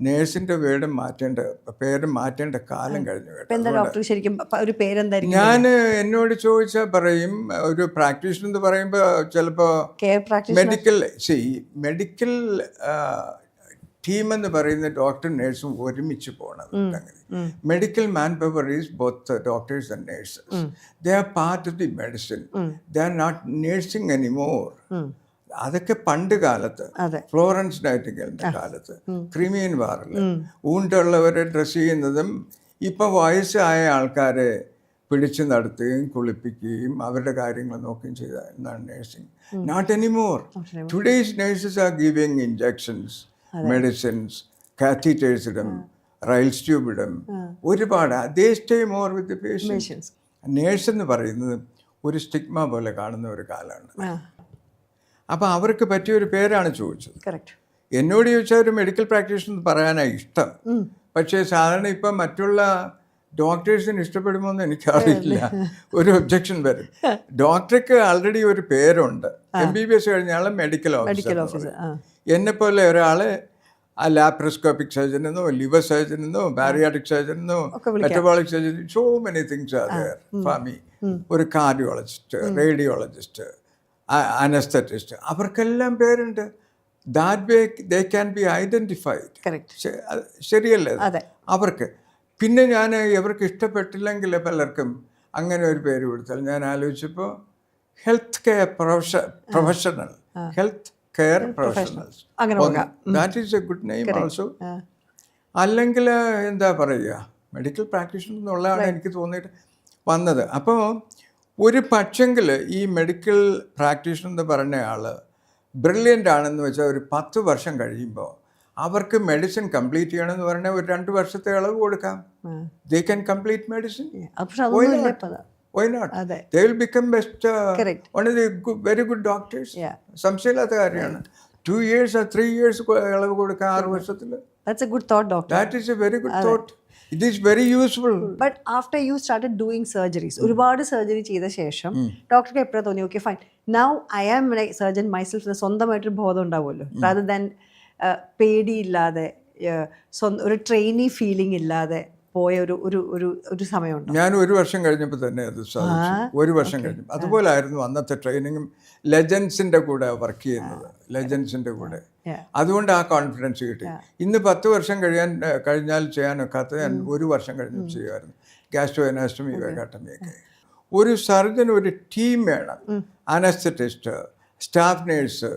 നേഴ്സിന്റെ പേര് മാറ്റേണ്ട കാലം കഴിഞ്ഞു. ഞാൻ എന്നോട് ചോദിച്ചാൽ പറയും, ഒരു പ്രാക്ടീഷണർ എന്ന് പറയുമ്പോൾ ചിലപ്പോൾ മെഡിക്കൽ ടീം എന്ന് പറയുന്ന ഡോക്ടർ നേഴ്സും ഒരുമിച്ച് പോകണം. അങ്ങനെ medical man power is both doctors and nurses. They are part of the medicine. They are not nursing anymore. അതൊക്കെ പണ്ട് കാലത്ത്, ഫ്ലോറൻസ് നൈറ്റിംഗേലിന്റെ കാലത്ത്, ക്രിമിയൻ വാറിൽ ഊണ്ടുള്ളവരെ ഡ്രസ് ചെയ്യുന്നതും ഇപ്പം വയസ്സായ ആൾക്കാരെ പിടിച്ചു നടത്തുകയും കുളിപ്പിക്കുകയും അവരുടെ കാര്യങ്ങൾ നോക്കുകയും ചെയ്ത എന്നാണ് nursing. Not anymore. Today's nurses are giving injections, medicines, catheters ഇടും, റൈൽസ് ട്യൂബ് ഇടും, ഒരുപാട്. They stay more with the patients. Nurse എന്ന് പറയുന്നത് ഒരു സ്റ്റിഗ്മ പോലെ കാണുന്ന ഒരു കാലമാണ്. അപ്പോൾ അവർക്ക് പറ്റിയൊരു പേരാണ് ചോദിച്ചത്. എന്നോട് ചോദിച്ചാൽ ഒരു മെഡിക്കൽ പ്രാക്ടീഷണർ പറയാനാണ് ഇഷ്ടം. പക്ഷേ സാധാരണ ഇപ്പം മറ്റുള്ള ഡോക്ടേഴ്സിന് ഇഷ്ടപ്പെടുമോ എന്ന് എനിക്കറിയില്ല. ഒരു ഒബ്ജക്ഷൻ വരും. ഡോക്ടർക്ക് ആൾറെഡി ഒരു പേരുണ്ട്. MBBS കഴിഞ്ഞാൽ മെഡിക്കൽ ഓഫീസർ. എന്നെപ്പോലെ ഒരാൾ ലാപ്രോസ്കോപ്പിക് സർജൻ എന്നോ, ലിവർ സർജൻ എന്നോ, ബാരിയാട്രിക് സർജൻ എന്നോ, metabolic surgeon, so many things are there for me. ഒരു കാർഡിയോളജിസ്റ്റ്, റേഡിയോളജിസ്റ്റ്, അനസ്തറ്റിസ്റ്റ്, അവർക്കെല്ലാം പേരുണ്ട്. That way they can be identified. ശരിയല്ലേ അവർക്ക്? പിന്നെ ഞാൻ ഇവർക്ക് ഇഷ്ടപ്പെട്ടില്ലെങ്കിൽ പലർക്കും അങ്ങനെ ഒരു പേര് കൊടുത്താൽ ഞാൻ ആലോചിച്ചപ്പോൾ health care professional, health care professionals, that is A good name also. അല്ലെങ്കിൽ എന്താ പറയുക, മെഡിക്കൽ പ്രാക്ടീഷണർ എന്നുള്ളതാണ് എനിക്ക് തോന്നിയിട്ട് വന്നത്. അപ്പോൾ ഒരു പക്ഷെങ്കിൽ ഈ മെഡിക്കൽ പ്രാക്ടീഷണർ എന്ന് പറഞ്ഞ ആൾ ബ്രില്യൻ്റ് ആണെന്ന് വെച്ചാൽ ഒരു 10 വർഷം കഴിയുമ്പോൾ അവർക്ക് മെഡിസിൻ കംപ്ലീറ്റ് ചെയ്യണമെന്ന് പറഞ്ഞാൽ ഒരു 2 വർഷത്തെ ഇളവ് കൊടുക്കാം. They can complete medicine. Why not? They will become best, one of the very good doctors. സംശയമില്ലാത്ത കാര്യമാണ്. 2 years or 3 years ഇളവ് കൊടുക്കാം 6 വർഷത്തിൽ. That's a good thought, doctor. That is a very good thought. It is very useful. But after you started doing surgeries, ഒരുപാട് സർജറി ചെയ്ത ശേഷം ഡോക്ടർക്ക് എപ്പോഴാണ് തോന്നി, okay fine, now I am a surgeon myself, സ്വന്തമായിട്ടൊരു ബോധം ഉണ്ടാവുമല്ലോ, rather than പേടിയില്ലാതെ ഒരു ട്രെയിനി ഫീലിംഗ് ഇല്ലാതെ പോയ ഒരു സമയമുണ്ട്? ഞാൻ 1 വർഷം കഴിഞ്ഞപ്പോൾ തന്നെ അത് സാധിച്ചു. 1 വർഷം കഴിഞ്ഞപ്പോൾ അതുപോലെ ആയിരുന്നു അന്നത്തെ ട്രെയിനിങ്ങും. ലെജൻസിൻ്റെ കൂടെ വർക്ക് ചെയ്യുന്നത്, ലെജൻസിൻ്റെ കൂടെ. അതുകൊണ്ട് ആ കോൺഫിഡൻസ് കിട്ടി. ഇന്ന് 10 വർഷം കഴിഞ്ഞാൽ ചെയ്യാനൊക്കാത്ത ഞാൻ 1 വർഷം കഴിഞ്ഞ് ചെയ്യുമായിരുന്നു. ഗാസ്ട്രോ അനാസ്റ്റമി, വെഗാട്ടമിയൊക്കെ. ഒരു സർജൻ ഒരു ടീം വേണം. Anaesthetist, staff nurse,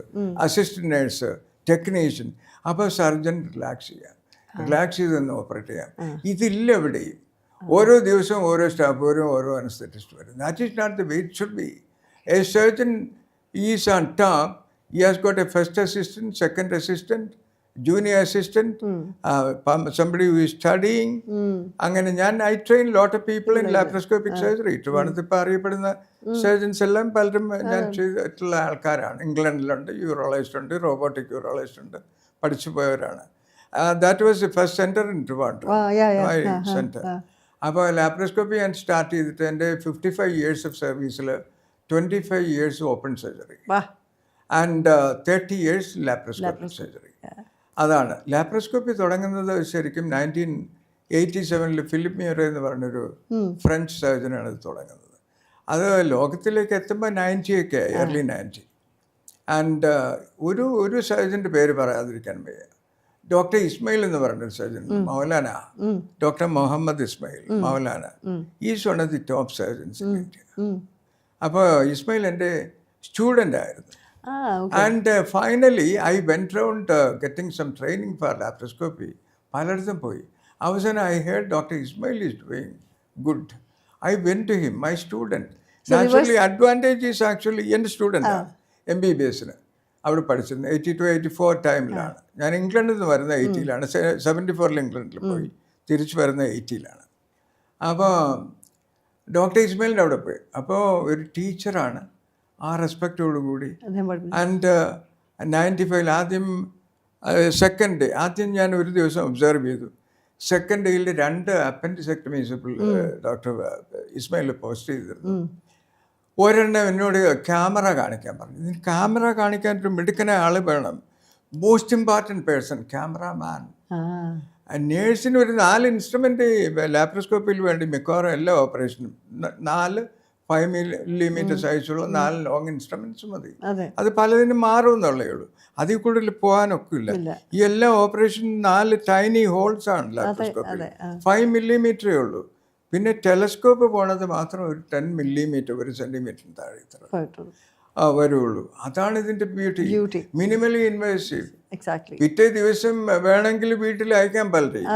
assistant nurse, technician. അപ്പോൾ സർജൻ റിലാക്സ് ചെയ്ത് തന്നെ ഓപ്പറേറ്റ് ചെയ്യാം. ഇതില്ല എവിടെയും. ഓരോ ദിവസവും ഓരോ സ്റ്റാഫ് വരും, ഓരോ അനസ്തറ്റിസ്റ്റ് വരും. That is not the way it should be. A surgeon is on top. He has got a first assistant, second assistant, junior assistant, somebody who is studying. അങ്ങനെ I train lot of people in laparoscopic surgery. ട്രിവാൻഡ്രത്ത് ഇപ്പോൾ അറിയപ്പെടുന്ന സർജൻസ് എല്ലാം പലരും ഞാൻ ചെയ്തിട്ടുള്ള ആൾക്കാരാണ്. ഇംഗ്ലണ്ടിലുണ്ട് യൂറോളജിസ്റ്റ് ഉണ്ട്, റോബോട്ടിക് യൂറോളജിസ്റ്റ് ഉണ്ട്, പഠിച്ചു പോയവരാണ്. That was the first centre in Trivandrum, my centre. അപ്പോൾ ലാപ്രോസ്കോപ്പി ഞാൻ സ്റ്റാർട്ട് ചെയ്തിട്ട് എൻ്റെ 55 years ഓഫ് സർവീസിൽ 25 years open surgery and 30 years laparoscopic surgery. അതാണ് ലാപ്രോസ്കോപ്പി തുടങ്ങുന്നത് ശരിക്കും 1987 ഫിലിപ്പ് മ്യൂറെ എന്ന് പറഞ്ഞൊരു ഫ്രഞ്ച് സർജനാണ് ഇത് തുടങ്ങുന്നത്. അത് ലോകത്തിലേക്ക് എത്തുമ്പോൾ 90 ഒക്കെ, early 90. ആൻഡ് ഒരു സർജൻ്റെ പേര് പറയാതിരിക്കാൻ വയ്യ. ഡോക്ടർ ഇസ്മയിൽ എന്ന് പറഞ്ഞൊരു surgeon, Maulana, doctor Muhammad Ismail Maulana, is one of the top surgeons in India. അപ്പോൾ ഇസ്മയിൽ എൻ്റെ സ്റ്റുഡൻ്റ് ആയിരുന്നു. And finally I went round getting some training for laparoscopy. പലയിടത്തും പോയി. അവസാനം I heard doctor Ismail is doing good. I went to him, my student. Naturally advantage is actually എൻ്റെ സ്റ്റുഡൻറ്റാണ്. MBBSന് അവിടെ പഠിച്ചിരുന്നത് 82-84 ടൈമിലാണ്. ഞാൻ ഇംഗ്ലണ്ടിൽ നിന്ന് വരുന്ന 80-ലാണ്. 74 ഇംഗ്ലണ്ടിൽ പോയി, തിരിച്ചു വരുന്ന 80-ലാണ്. അപ്പോൾ ഡോക്ടർ ഇസ്മയിലിൻ്റെ അവിടെ പോയി. അപ്പോൾ ഒരു ടീച്ചറാണ്, ആ റെസ്പെക്റ്റോടുകൂടി. ആൻഡ് 95 ആദ്യം സെക്കൻഡ് ഡേ ആദ്യം ഞാൻ ഒരു ദിവസം ഒബ്സർവ് ചെയ്തു. സെക്കൻഡ് ഡേയിൽ 2 അപ്പൻഡിസെക്ടമീസ് ഡോക്ടർ ഇസ്മയിൽ പോസ്റ്റ് ചെയ്തിരുന്നു. ഒരെണ്ണം എന്നോട് ക്യാമറ കാണിക്കാൻ പറഞ്ഞു. ഇതിന് ക്യാമറ കാണിക്കാൻ ഒരു മിടുക്കനെ ആൾ വേണം, മോസ്റ്റ് ഇമ്പോർട്ടൻറ്റ് പേഴ്സൺ, ക്യാമറാമാൻ. നേഴ്സിന് ഒരു 4 ഇൻസ്ട്രുമെൻ്റ് ലാപ്രോസ്കോപ്പിയിൽ വേണ്ടി മിക്കവാറും എല്ലാ ഓപ്പറേഷനും 4 5 millimeter സൈസുള്ള 4 ലോങ് ഇൻസ്ട്രുമെൻറ്റ്സ് മതി. അത് പലതിനും മാറുമെന്നുള്ളേ ഉള്ളൂ, അതിൽ കൂടുതൽ പോകാനൊക്കെ ഇല്ല. ഈ എല്ലാ ഓപ്പറേഷനും 4 ടൈനി ഹോൾസ് ആണ് ലാപ്രോസ്കോപ്പിൽ, 5 millimeter ഉള്ളൂ. പിന്നെ ടെലസ്കോപ്പ് പോണത് മാത്രം ഒരു 10 millimeter, 1 centimeter താഴെ ഇത്ര വരുള്ളൂ. അതാണ് ഇതിൻ്റെ ബ്യൂട്ടി. Minimally invasive. പിറ്റേ ദിവസം വേണമെങ്കിൽ വീട്ടിൽ അയക്കാൻ പലരും.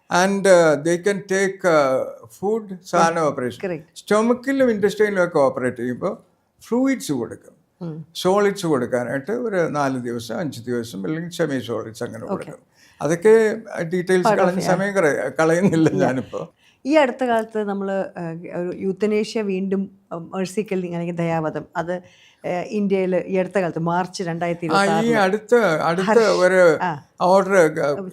And they can take food, സാധനം ഓപ്പറേഷൻ. സ്റ്റൊമക്കിലും ഇൻഡസ്ട്രിയിലും ഒക്കെ ഓപ്പറേറ്റ് ചെയ്യുമ്പോൾ ഫ്ലൂയിഡ്സ് കൊടുക്കും. സോളിഡ്സ് കൊടുക്കാനായിട്ട് ഒരു 4 ദിവസം 5 ദിവസം അല്ലെങ്കിൽ സെമി സോളിഡ്സ് അങ്ങനെ കൊടുക്കും. അതൊക്കെ ഡീറ്റെയിൽസ് കളഞ്ഞ് സമയം കളയുന്നില്ല ഞാനിപ്പോൾ. ഈ അടുത്ത കാലത്ത് നമ്മൾ ഒരു യൂത്തനേഷ്യ വീണ്ടും മെഴ്സിക്കൽ അല്ലെങ്കിൽ ദയാവധം, അത് ഇന്ത്യയിൽ ഈ അടുത്ത കാലത്ത് മാർച്ച് 2026 അടുത്ത ഒരു ഓർഡർ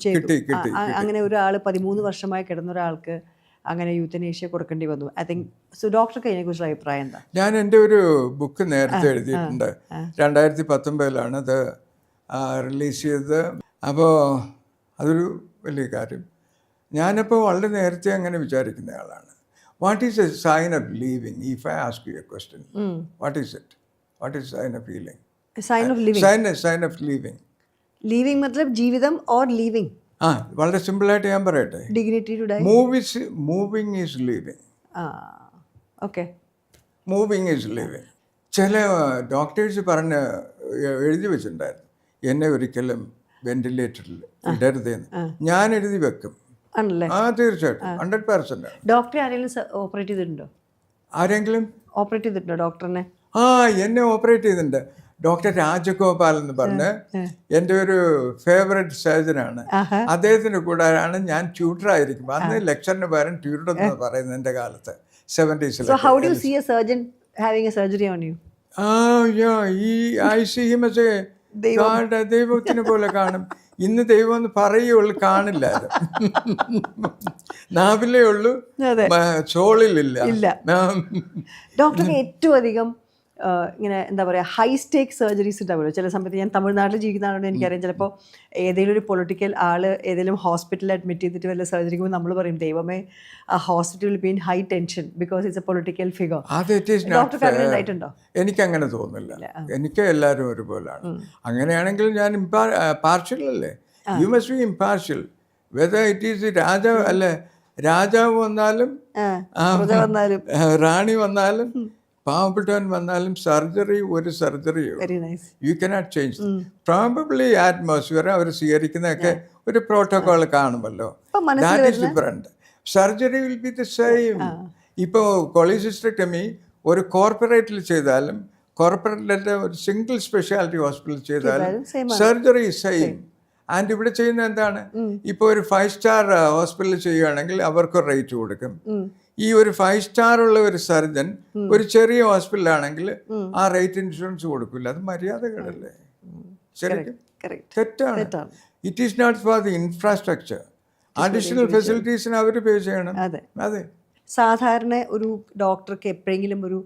കിട്ടി. അങ്ങനെ ഒരാൾ 13 വർഷമായി കിടന്ന ഒരാൾക്ക് അങ്ങനെ യൂത്തനേഷ്യ കൊടുക്കേണ്ടി വന്നു. ഐ തിങ്ക് സോ ഡോക്ടർക്ക് അതിനെക്കുറിച്ചുള്ള അഭിപ്രായം എന്താ? ഞാൻ എൻ്റെ ഒരു ബുക്ക് നേരത്തെ എഴുതിയിട്ടുണ്ട്. 2019 അത് റിലീസ് ചെയ്തത്. അപ്പോൾ അതൊരു വലിയ കാര്യം. ഞാനപ്പോൾ വളരെ നേരത്തെ അങ്ങനെ വിചാരിക്കുന്ന ആളാണ്. What is a sign of leaving? If I ask you a question, what is it? What is sign of healing? Sign of living. Sign of leaving. Leaving മത്ലബ് ജീവിതം ഓർ ലീവിംഗ്? വളരെ സിമ്പിളായിട്ട് ഞാൻ പറയട്ടെ. Dignity to die. Moving is leaving. Okay, moving is leaving. ചില ഡോക്ടേഴ്സ് എഴുതി വെച്ചിട്ടുണ്ടായിരുന്നു, എന്നെ ഒരിക്കലും വെന്റിലേറ്ററിൽ ഇടരുതെന്ന്. ഞാൻ എഴുതി വെക്കും. തീർച്ചയായിട്ടും 100%. ഡോക്ടറെ ആരെങ്കിലും ഓപ്പറേറ്റ് ചെയ്തിട്ടുണ്ടോ? ആരെങ്കിലും ഓപ്പറേറ്റ് ചെയ്തിട്ടുണ്ടോ ഡോക്ടറിനെ? എന്നെ ഓപ്പറേറ്റ് ചെയ്തിട്ടുണ്ട്. ഡോക്ടർ രാജഗോപാൽ എന്ന് പറഞ്ഞ് എൻ്റെ ഒരു ഫേവറേറ്റ് സർജനാണ്. അദ്ദേഹത്തിൻ്റെ കൂടെയാണ് ഞാൻ ട്യൂട്ടറായിരിക്കും. അന്ന് ലെക്ചറിന് പകരം ട്യൂട്ടർ എന്ന് പറയുന്നത് എൻ്റെ കാലത്ത് 70s. How do you see a surgeon having a surgery on you? I see him as a ദൈവത്തിനെ പോലെ കാണും. ഇന്ന് ദൈവം എന്ന് പറയുള്ളൂ, കാണില്ല. നാവിലേ ഉള്ളൂ, സോളിലില്ല. ഡോക്ടർക്ക് ഏറ്റവും അധികം ഇങ്ങനെ എന്താ പറയുക, ഹൈ സ്റ്റേക്ക് സർജറീസ് ഉണ്ടാവുമല്ലോ ചില സമയത്ത്. ഞാൻ തമിഴ്നാട്ടിൽ ജീവിക്കുന്ന ആളോട് എനിക്കറിയാം, ചിലപ്പോൾ ഏതെങ്കിലും ഒരു പൊളിറ്റിക്കൽ ആൾ ഏതെങ്കിലും ഹോസ്പിറ്റലിൽ അഡ്മിറ്റ് ചെയ്തിട്ട് വല്ല സർജറിക്ക് നമ്മൾ പറയും, ദൈവമേ ആ ഹോസ്പിറ്റലിൽ been high tension because it's A political figure. ഡോക്ടർക്ക് അങ്ങനെ ഉണ്ടായിട്ടുണ്ടോ? എനിക്കങ്ങനെ തോന്നുന്നില്ല. എനിക്ക് എല്ലാവരും ഒരുപോലാണ്. അങ്ങനെയാണെങ്കിൽ ഞാൻ പാർഷ്യൽ അല്ലേ? You must be impartial. Whether it is രാജാവ് അല്ലേ, രാജാവ് വന്നാലും റാണി വന്നാലും പാവപ്പെട്ടവൻ വന്നാലും ഒരു സർജറിയോ you cannot change. Probably atmosphere അവർ സ്വീകരിക്കുന്നതൊക്കെ ഒരു പ്രോട്ടോകോൾ കാണുമല്ലോ, that is different. Surgery will be the same. ഇപ്പോൾ കൊളിസിസ്റ്റക്ടമി ഒരു കോർപ്പറേറ്റിൽ ചെയ്താലും കോർപ്പറേറ്റിലെ ഒരു സിംഗിൾ സ്പെഷ്യാലിറ്റി ഹോസ്പിറ്റൽ ചെയ്താലും സർജറി സെയിം. ആൻഡ് ഇവിടെ ചെയ്യുന്ന എന്താണ്, ഇപ്പോൾ ഒരു 5 സ്റ്റാർ ഹോസ്പിറ്റലിൽ ചെയ്യുകയാണെങ്കിൽ അവർക്ക് റേറ്റ് കൊടുക്കും. ഈ ഒരു 5 സ്റ്റാർ ഉള്ള ഒരു സർജൻ ഒരു ചെറിയ ഹോസ്പിറ്റലാണെങ്കിൽ ആ റേറ്റ് ഇൻഷുറൻസ് കൊടുക്കില്ല. അത് മര്യാദകളല്ലേ? ശരിക്കും തെറ്റാണ്. It is not for the infrastructure. Additional ഫെസിലിറ്റീസിന് അവർ പേ ചെയ്യണം. അതെ. സാധാരണ ഒരു ഡോക്ടർക്ക് എപ്പോഴെങ്കിലും ഒരു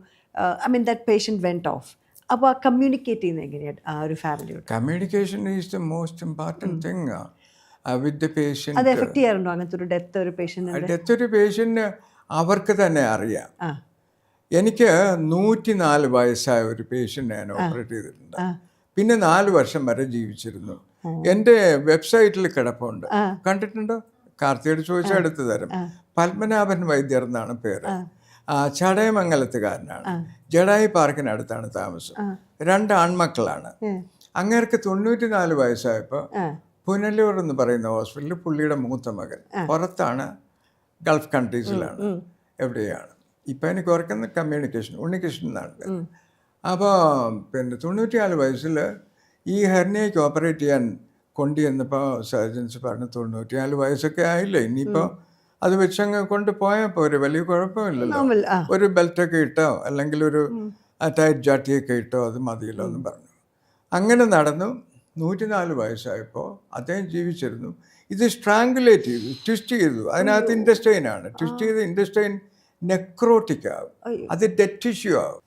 ദാറ്റ് പേഷ്യൻ്റ് വെന്റ് ഓഫ്, അപ്പോൾ ആ കമ്മ്യൂണിക്കേറ്റ് ചെയ്യുന്നത് എങ്ങനെയാണ് ആ ഒരു ഫാമിലിയോട്? Communication is the most important thing with the patient. അത് എഫക്ട് ചെയ്യാറുണ്ടോ അങ്ങനത്തെ ഒരു ഡെത്ത്? ഒരു പേഷ്യൻ്റ് ഒരു പേഷ്യൻ്റ് അവർക്ക് തന്നെ അറിയാം. എനിക്ക് 104 വയസ്സായ ഒരു പേഷ്യൻ്റ് ഞാൻ ഓപ്പറേറ്റ് ചെയ്തിട്ടുണ്ട്. പിന്നെ 4 വർഷം വരെ ജീവിച്ചിരുന്നു. എൻ്റെ വെബ്സൈറ്റിൽ കിടപ്പുണ്ട്, കണ്ടിട്ടുണ്ടോ? കാർത്തിയോട് ചോദിച്ചാൽ എടുത്തു തരും. പത്മനാഭൻ വൈദ്യർ എന്നാണ് പേര്. ചടയമംഗലത്തുകാരനാണ്. ജഡായി പാർക്കിനടുത്താണ് താമസം. 2 ആൺമക്കളാണ്. അങ്ങേർക്ക് 94 വയസ്സായപ്പോൾ പുനലൂർ എന്ന് പറയുന്ന ഹോസ്പിറ്റലിൽ പുള്ളിയുടെ മൂത്ത മകൻ, പുറത്താണ്, ഗൾഫ് കൺട്രീസിലാണ്, എവിടെയാണ്. ഇപ്പം എനിക്ക് ഓർക്കുന്ന കമ്മ്യൂണിക്കേഷൻ ഉണ്ണികൃഷ്ണൻ എന്നാണ് പേര്. അപ്പോൾ പിന്നെ 94 വയസ്സിൽ ഈ ഹെർണിയയ്ക്ക് ഓപ്പറേറ്റ് ചെയ്യാൻ കൊണ്ടുവന്നപ്പോൾ സർജൻസ് പറഞ്ഞു 94 വയസ്സൊക്കെ ആയില്ലേ, ഇനിയിപ്പോൾ അത് വെച്ചങ്ങ് കൊണ്ട് പോയാൽ പോരെ, വലിയ കുഴപ്പമില്ലല്ലോ, ഒരു ബെൽറ്റൊക്കെ ഇട്ടോ അല്ലെങ്കിൽ ഒരു ടൈറ്റ് ജാട്ടിയൊക്കെ ഇട്ടോ അത് മതിയല്ലോ എന്ന് പറഞ്ഞു. അങ്ങനെ നടന്നു. 104 വയസ്സായപ്പോൾ അദ്ദേഹം ജീവിച്ചിരുന്നു. ഇത് സ്ട്രാങ്കുലേറ്റ് ചെയ്തു, ട്വിസ്റ്റ് ചെയ്തു. അതിനകത്ത് ഇൻഡസ്റ്റൈനാണ്. ട്വിസ്റ്റ് ചെയ്ത് ഇൻഡസ്റ്റൈൻ നെക്രോട്ടിക് ആവും, അത് ഡെഡ് ടിഷ്യൂ ആവും.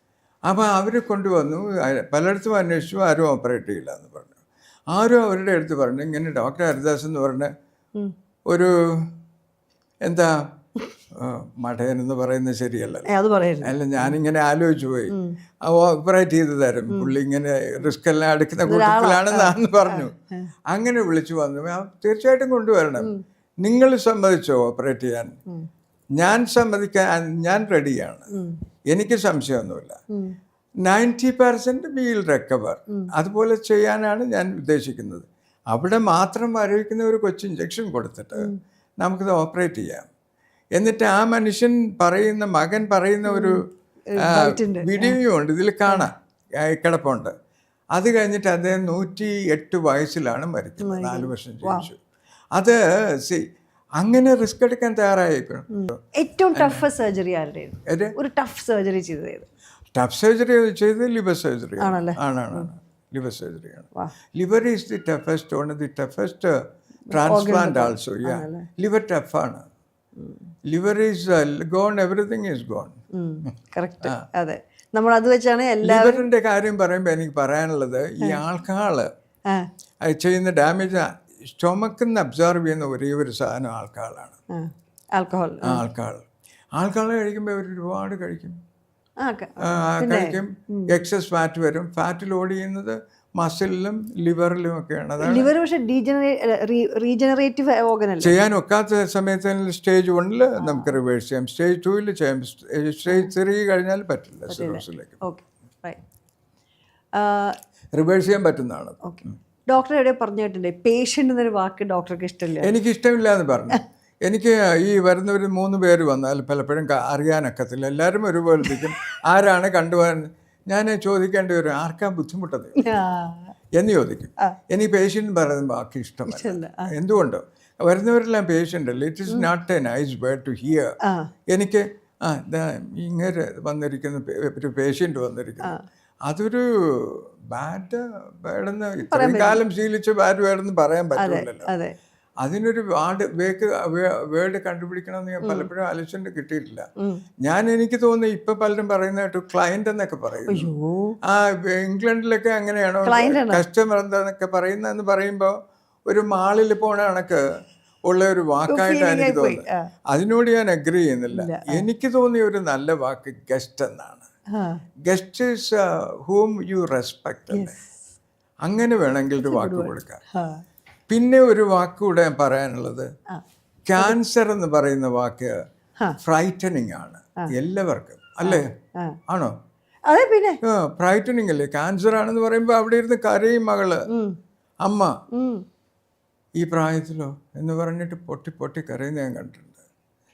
അപ്പോൾ അവർ കൊണ്ടുവന്നു. പലയിടത്തും അന്വേഷിച്ചു, ആരും ഓപ്പറേറ്റ് ചെയ്യില്ല എന്ന് പറഞ്ഞു. ആരും അവരുടെ അടുത്ത് പറഞ്ഞു ഇങ്ങനെ ഡോക്ടർ ഹരിദാസ് എന്ന് പറഞ്ഞ ഒരു എന്താ മഠയൻ എന്ന് പറയുന്നത് ശരിയല്ല. അല്ല, ഞാനിങ്ങനെ ആലോചിച്ചു പോയി. ഓപ്പറേറ്റ് ചെയ്ത് തരും പുള്ളി, ഇങ്ങനെ റിസ്ക് എല്ലാം എടുക്കുന്ന കൂട്ടത്തിലാണെന്നാന്ന് പറഞ്ഞു. അങ്ങനെ വിളിച്ചു വന്നു. തീർച്ചയായിട്ടും കൊണ്ടുവരണം. നിങ്ങൾ സമ്മതിച്ചോ ഓപ്പറേറ്റ് ചെയ്യാൻ? ഞാൻ സമ്മതിക്കാൻ ഞാൻ റെഡിയാണ്, എനിക്ക് സംശയമൊന്നുമില്ല. 90% വിൽ റിക്കവർ. അതുപോലെ ചെയ്യാനാണ് ഞാൻ ഉദ്ദേശിക്കുന്നത്. അവിടെ മാത്രം വരവിക്കുന്ന ഒരു കൊച്ചു ഇഞ്ചക്ഷൻ കൊടുത്തിട്ട് നമുക്കിത് ഓപ്പറേറ്റ് ചെയ്യാം. എന്നിട്ട് ആ മനുഷ്യൻ പറയുന്ന, മകൻ പറയുന്ന ഒരു വീഡിയോ ഉണ്ട്, ഇതിൽ കാണാം, കിടപ്പുണ്ട്. അത് കഴിഞ്ഞിട്ട് അദ്ദേഹം 108 വയസ്സിലാണ് മരിക്കുന്നത്. 4 വർഷം ജീവിച്ചു. അത് അങ്ങനെ റിസ്ക് എടുക്കാൻ തയ്യാറായിരിക്കണം. ഏറ്റവും ടഫ് സർജറി ആരുടെ? ഒരു ടഫ് സർജറി ചെയ്തത്? ടഫ് സർജറി ചെയ്ത് ലിവർ സർജറി ആണ്. ലിവർ സർജറിയാണ്. Liver is the toughest, one of the toughest transplant also. Liver ടഫാണ്. Liver is gone, everything is gone. Correct. അതെ, നമ്മൾ അത് വെച്ചാണ് ലിവറിന്റെ കാര്യം പറയുമ്പോൾ എനിക്ക് പറയാനുള്ളത്, ഈ ആൾക്കാള് ചെയ്യുന്ന ഡാമേജ് സ്റ്റൊമക്കിന്ന് അബ്സോർവ് ചെയ്യുന്ന ഒരേ ഒരു സാധനം ആൾക്കാളാണ്. ആൾക്കാൾ കഴിക്കുമ്പോൾ അവർ ഒരുപാട് കഴിക്കും. എക്സസ് ഫാറ്റ് വരും. ഫാറ്റ് ലോഡ് ചെയ്യുന്നത് മസിലിലും ലിവറിലും ഒക്കെയാണ്. ലിവർ പക്ഷേ റീജനറേറ്റീവ് ഓർഗൻ അല്ല. ചെയ്യാൻ ഒക്കാത്ത സമയത്ത് സ്റ്റേജ് 1 നമുക്ക് റിവേഴ്സ് ചെയ്യാം, സ്റ്റേജ് 2 ചെയ്യാം, സ്റ്റേജ് 3 കഴിഞ്ഞാൽ പറ്റില്ല. സിറോസിലേക്ക് റിവേഴ്സ് ചെയ്യാൻ പറ്റുന്നതാണ്. ഡോക്ടർ എവിടെ പറഞ്ഞു കേട്ടില്ലേ പേഷ്യൻ്റ് എന്നൊരു വാക്ക് ഡോക്ടർക്ക് ഇഷ്ടമില്ല? എനിക്ക് ഇഷ്ടമില്ല എന്ന് പറഞ്ഞു. എനിക്ക് ഈ വരുന്നവർ 3 പേര് വന്നാൽ പലപ്പോഴും അറിയാനൊക്കത്തില്ല. എല്ലാവരും ഒരുപോലെ ഇരിക്കും. ആരാണ് കണ്ടുപോകാൻ? ഞാൻ ചോദിക്കേണ്ടി വരും, ആർക്കാ ബുദ്ധിമുട്ടത് എന്ന് ചോദിക്കും. എനിക്ക് പേഷ്യൻ്റ് പറയുന്ന വാക്ക് ഇഷ്ടമല്ല. എന്തുകൊണ്ടോ? വരുന്നവരെല്ലാം പേഷ്യൻ്റ് അല്ലേ. It is not a nice word to hear. എനിക്ക് ഇങ്ങനെ വന്നിരിക്കുന്ന ഒരു പേഷ്യൻ്റ് വന്നിരിക്കുന്നു, അതൊരു ബാഡ് വേർഡെന്ന്, ഇത്രയും കാലം ശീലിച്ച് ബാഡ് വേർഡെന്ന് പറയാൻ പറ്റില്ലല്ലോ. അതിനൊരു വേർഡ് കണ്ടുപിടിക്കണമെന്ന് ഞാൻ പലപ്പോഴും ആലോചിച്ചിട്ട് കിട്ടിയിട്ടില്ല. എനിക്ക് തോന്നുന്നു ഇപ്പൊ പലരും പറയുന്നതായിട്ട് ക്ലയന്റ് എന്നൊക്കെ പറയും. ഇംഗ്ലണ്ടിലൊക്കെ അങ്ങനെയാണോ കസ്റ്റമർ എന്താന്നൊക്കെ പറയുന്നതെന്ന് പറയുമ്പോൾ ഒരു മാളിൽ പോണ കണക്ക് ഉള്ള ഒരു വാക്കായിട്ടാണ് എനിക്ക് തോന്നുന്നത്. അതിനോട് ഞാൻ അഗ്രി ചെയ്യുന്നില്ല. എനിക്ക് തോന്നിയ ഒരു നല്ല വാക്ക് ഗസ്റ്റ് എന്നാണ്. Guest is whom you respect. അങ്ങനെ വേണമെങ്കിൽ ഒരു വാക്ക് കൊടുക്കാം. പിന്നെ ഒരു വാക്കുകൂടെ ഞാൻ പറയാനുള്ളത്, ക്യാൻസർ എന്ന് പറയുന്ന വാക്ക് ഫ്രൈറ്റനിങ് ആണ് എല്ലാവർക്കും, അല്ലേ? ആണോ? അതെ, പിന്നെ ഫ്രൈറ്റനിങ് അല്ലേ? ക്യാൻസർ ആണെന്ന് പറയുമ്പോൾ അവിടെ ഇരുന്ന് കരയും മകള്, അമ്മ ഈ പ്രായത്തിലോ എന്ന് പറഞ്ഞിട്ട് പൊട്ടി പൊട്ടി കരയുന്ന ഞാൻ കണ്ടിട്ടുണ്ട്.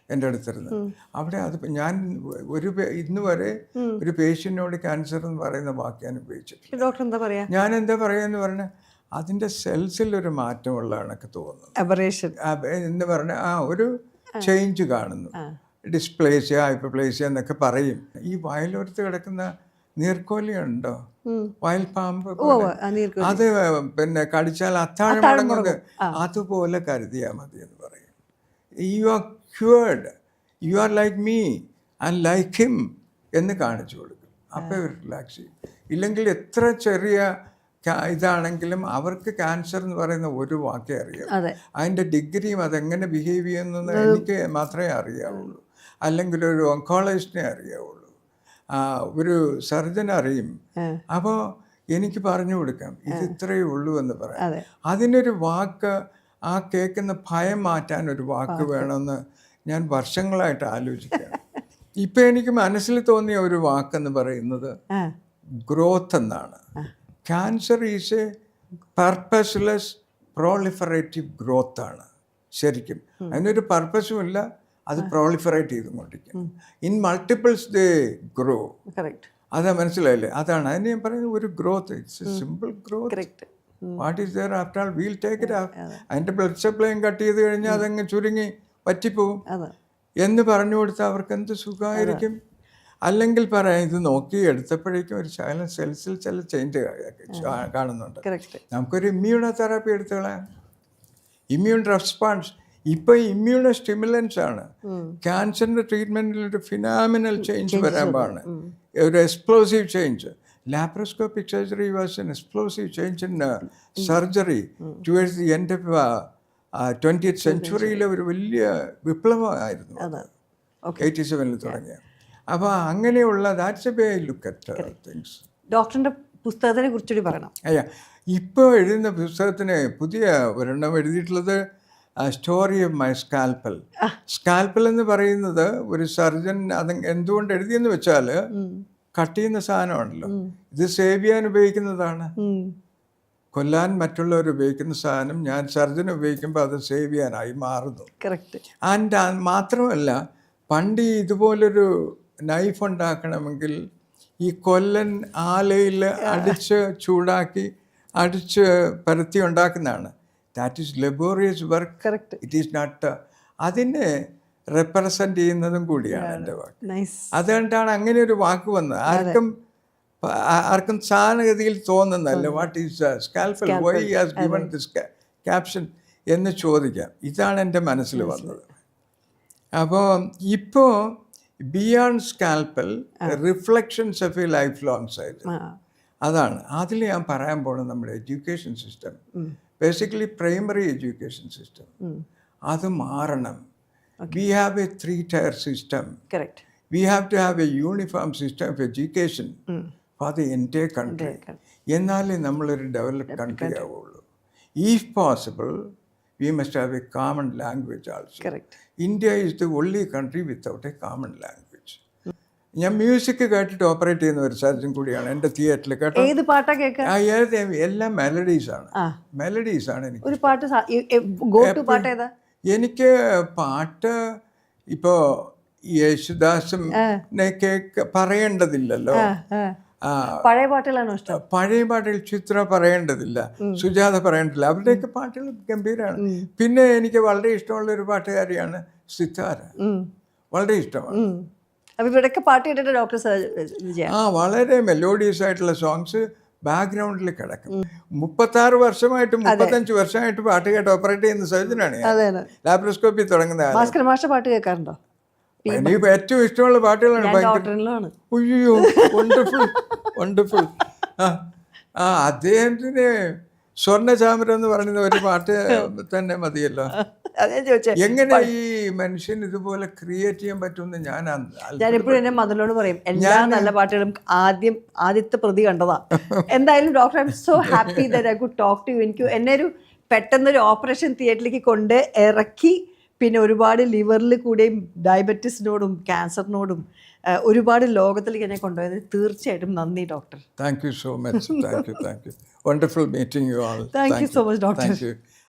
എൻ്റെ അടുത്തിരുന്ന്. അവിടെ അത് ഞാൻ ഇന്ന് വരെ ഒരു പേഷ്യൻറ്റിനോട് ക്യാൻസർ എന്ന് പറയുന്ന വാക്ക് ഞാൻ ഉപയോഗിച്ചിട്ടില്ല. ഡോക്ടർ എന്താ പറയാ? ഞാൻ എന്താ പറയുകയെന്ന് പറഞ്ഞാൽ അതിൻ്റെ സെൽസിലൊരു മാറ്റമുള്ള കണക്ക് തോന്നുന്നു. അബറേഷൻ എന്ന് പറഞ്ഞാൽ ഒരു ചേഞ്ച് കാണുന്നു. ഡിസ്പ്ലേസിയ, ഹൈപ്പർപ്ലേസിയ എന്നൊക്കെ പറയും. ഈ വയലോരത്ത് കിടക്കുന്ന നീർക്കോലിയുണ്ടോ, വയൽ പാമ്പ്, അത് പിന്നെ കടിച്ചാൽ അത്താഴം മുടങ്ങുന്നത്, അതുപോലെ കരുതിയാൽ മതി എന്ന് പറയും. You are cured, you are like me and like him എന്ന് കാണിച്ചു കൊടുക്കും. അപ്പോൾ റിലാക്സ് ചെയ്യും. ഇല്ലെങ്കിൽ എത്ര ചെറിയ ഇതാണെങ്കിലും അവർക്ക് ക്യാൻസർ എന്ന് പറയുന്ന ഒരു വാക്കേ അറിയാം. അതിൻ്റെ ഡിഗ്രിയും അതെങ്ങനെ ബിഹേവ് ചെയ്യുന്നത് എനിക്ക് മാത്രമേ അറിയാവുള്ളൂ. അല്ലെങ്കിൽ ഒരു ഓങ്കോളജിസ്റ്റിനെ അറിയാവുള്ളൂ, ഒരു സർജൻ അറിയും. അപ്പോൾ എനിക്ക് പറഞ്ഞു കൊടുക്കാം ഇത് ഇത്രയേ ഉള്ളൂ എന്ന് പറയാം. അതിനൊരു വാക്ക്, ആ കേൾക്കുന്ന ഭയം മാറ്റാൻ ഒരു വാക്ക് വേണമെന്ന് ഞാൻ വർഷങ്ങളായിട്ട് ആലോചിക്കുകയാണ്. ഇപ്പം എനിക്ക് മനസ്സിൽ തോന്നിയ ഒരു വാക്കെന്ന് പറയുന്നത് ഗ്രോത്ത് എന്നാണ്. Cancer is a purposeless proliferative growth ആണ് ശരിക്കും. അതിനൊരു പർപ്പസും ഇല്ല, അത് പ്രോളിഫറേറ്റ് ചെയ്തുകൊണ്ടിരിക്കും. In multiples they grow. അതാ മനസ്സിലായില്ലേ? അതാണ് അതിന് ഞാൻ പറയുന്നത് ഒരു growth. It's a simple growth. What is there after all we'll take it out. അതിൻ്റെ ബ്ലഡ് സപ്ലൈയും കട്ട് ചെയ്ത് കഴിഞ്ഞാൽ അതങ്ങ് ചുരുങ്ങി പറ്റിപ്പോവും എന്ന് പറഞ്ഞു കൊടുത്താൽ അവർക്ക് എന്ത് സുഖമായിരിക്കും. അല്ലെങ്കിൽ പറയാം, ഇത് നോക്കി എടുത്തപ്പോഴേക്കും ഒരു ശകലം സെൽസിൽ ചില ചേഞ്ച് കാണുന്നുണ്ട്. നമുക്കൊരു ഇമ്മ്യൂണോ തെറാപ്പി എടുത്തുകളാം. ഇമ്മ്യൂൺ റെസ്പോൺസ് ഇപ്പോൾ ഇമ്മ്യൂണോ സ്റ്റിമുലൻസ് ആണ്. ക്യാൻസറിൻ്റെ ട്രീറ്റ്മെൻറ്റിൽ ഒരു ഫിനാമിനൽ ചേഞ്ച് വരാൻ പാടാണ്, ഒരു explosive change. Laparoscopic surgery was an explosive change in surgery towards the end of 20th സെഞ്ച്വറിയിലെ ഒരു വലിയ വിപ്ലവമായിരുന്നു 87 തുടങ്ങിയ. അപ്പോൾ അങ്ങനെയുള്ള that's a way I look at things. ഡോക്ടറിൻ്റെ പുസ്തകത്തിനെ കുറിച്ചുകൂടി പറയണം. ഇപ്പോൾ എഴുതുന്ന പുസ്തകത്തിന് പുതിയ ഒരെണ്ണം എഴുതിയിട്ടുള്ളത് story of my scalpel. Scalpel എന്ന് പറയുന്നത് ഒരു സർജൻ അത് എന്തുകൊണ്ട് എഴുതിയെന്ന് വെച്ചാൽ കട്ട് ചെയ്യുന്ന സാധനമാണല്ലോ. ഇത് സേവ് ചെയ്യാൻ ഉപയോഗിക്കുന്നതാണ്, കൊല്ലാൻ മറ്റുള്ളവർ ഉപയോഗിക്കുന്ന സാധനം ഞാൻ സർജൻ ഉപയോഗിക്കുമ്പോൾ അത് സേവ് ചെയ്യാനായി മാറുന്നു. ആൻഡ് മാത്രമല്ല, പണ്ട് ഇതുപോലൊരു നൈഫ് ഉണ്ടാക്കണമെങ്കിൽ ഈ കൊല്ലൻ ആലയിൽ അടിച്ച് ചൂടാക്കി അടിച്ച് പരത്തി ഉണ്ടാക്കുന്നതാണ്. That is laborious work. It is not. അതിനെ റെപ്രസെൻ്റ് ചെയ്യുന്നതും കൂടിയാണ് എൻ്റെ വാക്ക്. അതുകൊണ്ടാണ് അങ്ങനെ ഒരു വാക്ക് വന്നത്. ആർക്കും സാധാരണഗതിയിൽ തോന്നുന്നതല്ല what is scalpel, why has given this caption എന്ന് ചോദിക്കാം. ഇതാണ് എൻ്റെ മനസ്സിൽ വന്നത്. അപ്പോൾ ഇപ്പോൾ beyond scalpel reflections of a life long surgery, അതാണ് അതിൽ ഞാൻ പറയാൻ പോകുന്നത്. നമ്മുടെ education system, basically primary education system, അത് മാറണം. We have a 3-tier system. Correct. We have to have a uniform system of education for the entire country. എന്നാലേ നമ്മളൊരു ഡെവലപ്ഡ് കൺട്രി ആവുള്ളൂ. If possible, we must have a common language also. Correct. India is the only country without a common language. ഞാൻ മ്യൂസിക് കേട്ടിട്ട് ഓപ്പറേറ്റ് ചെയ്യുന്ന ഒരു സർജൻ കൂടിയാണ് എൻ്റെ തിയേറ്ററിൽ. കേട്ടോ, ഏത് പാട്ടാ കേൾക്കാൻ? എല്ലാം മെലഡീസാണ്. മെലഡീസാണ് എനിക്ക്. ഒരു പാട്ട് പാട്ട് ഏതാ? എനിക്ക് പാട്ട് ഇപ്പോൾ യേശുദാസിനെ പറയേണ്ടതില്ലല്ലോ. പഴയ പാട്ടുകളാണോ ഇഷ്ടം? പഴയ പാട്ടുകൾ ചിത്ര പറയേണ്ടതില്ല, സുജാത പറയേണ്ടതില്ല, അവരുടെയൊക്കെ പാട്ടുകൾ ഗംഭീരമാണ്. പിന്നെ എനിക്ക് വളരെ ഇഷ്ടമുള്ള ഒരു പാട്ടുകാരിയാണ് സിത്താര, വളരെ ഇഷ്ടമാണ്. ഇവിടെയൊക്കെ പാട്ട് കേട്ടിട്ട് ഡോക്ടർ വളരെ മെലോഡിയസ് ആയിട്ടുള്ള സോങ്സ് ബാക്ക്ഗ്രൗണ്ടിൽ കിടക്കും. 36 വർഷമായിട്ട് 35 വർഷമായിട്ട് പാട്ട് കേട്ട് ഓപ്പറേറ്റ് ചെയ്യുന്ന സർജനാണ് ഞാൻ. ലാപ്രോസ്കോപ്പി തുടങ്ങുന്ന പാട്ട് കേൾക്കാറുണ്ടോ? എനിക്ക് ഏറ്റവും ഇഷ്ടമുള്ള പാട്ടുകളാണ്. അയ്യോ, വണ്ടർഫുൾ വണ്ടർഫുൾ. അദ്ദേഹത്തിന് സ്വർണ്ണചാമരം എന്ന് പറയുന്ന ഒരു പാട്ട് തന്നെ മതിയല്ലോ. എങ്ങനെ ഈ മനുഷ്യൻ ഇതുപോലെ ക്രിയേറ്റ് ചെയ്യാൻ പറ്റുമെന്ന് ഞാനെപ്പോഴും എന്നെ മദറിനോട് പറയും, എല്ലാ നല്ല പാട്ടുകളും ആദ്യത്തെ പ്രതി കണ്ടതാ. എന്തായാലും doctor, I am so happy that I could talk to you. എനിക്ക് എന്നെ പെട്ടെന്നൊരു ഓപ്പറേഷൻ തിയേറ്ററിലേക്ക് കൊണ്ട് ഇറക്കി, പിന്നെ ഒരുപാട് ലിവറിൽ കൂടെയും ഡയബറ്റീസിനോടും ക്യാൻസറിനോടും ഒരുപാട് ലോകത്തിലേക്ക് എന്നെ കൊണ്ടുപോയത് തീർച്ചയായിട്ടും നന്ദി doctor. Thank you so much. Thank you. Wonderful meeting you all. Thank you so much doctor. Thank U.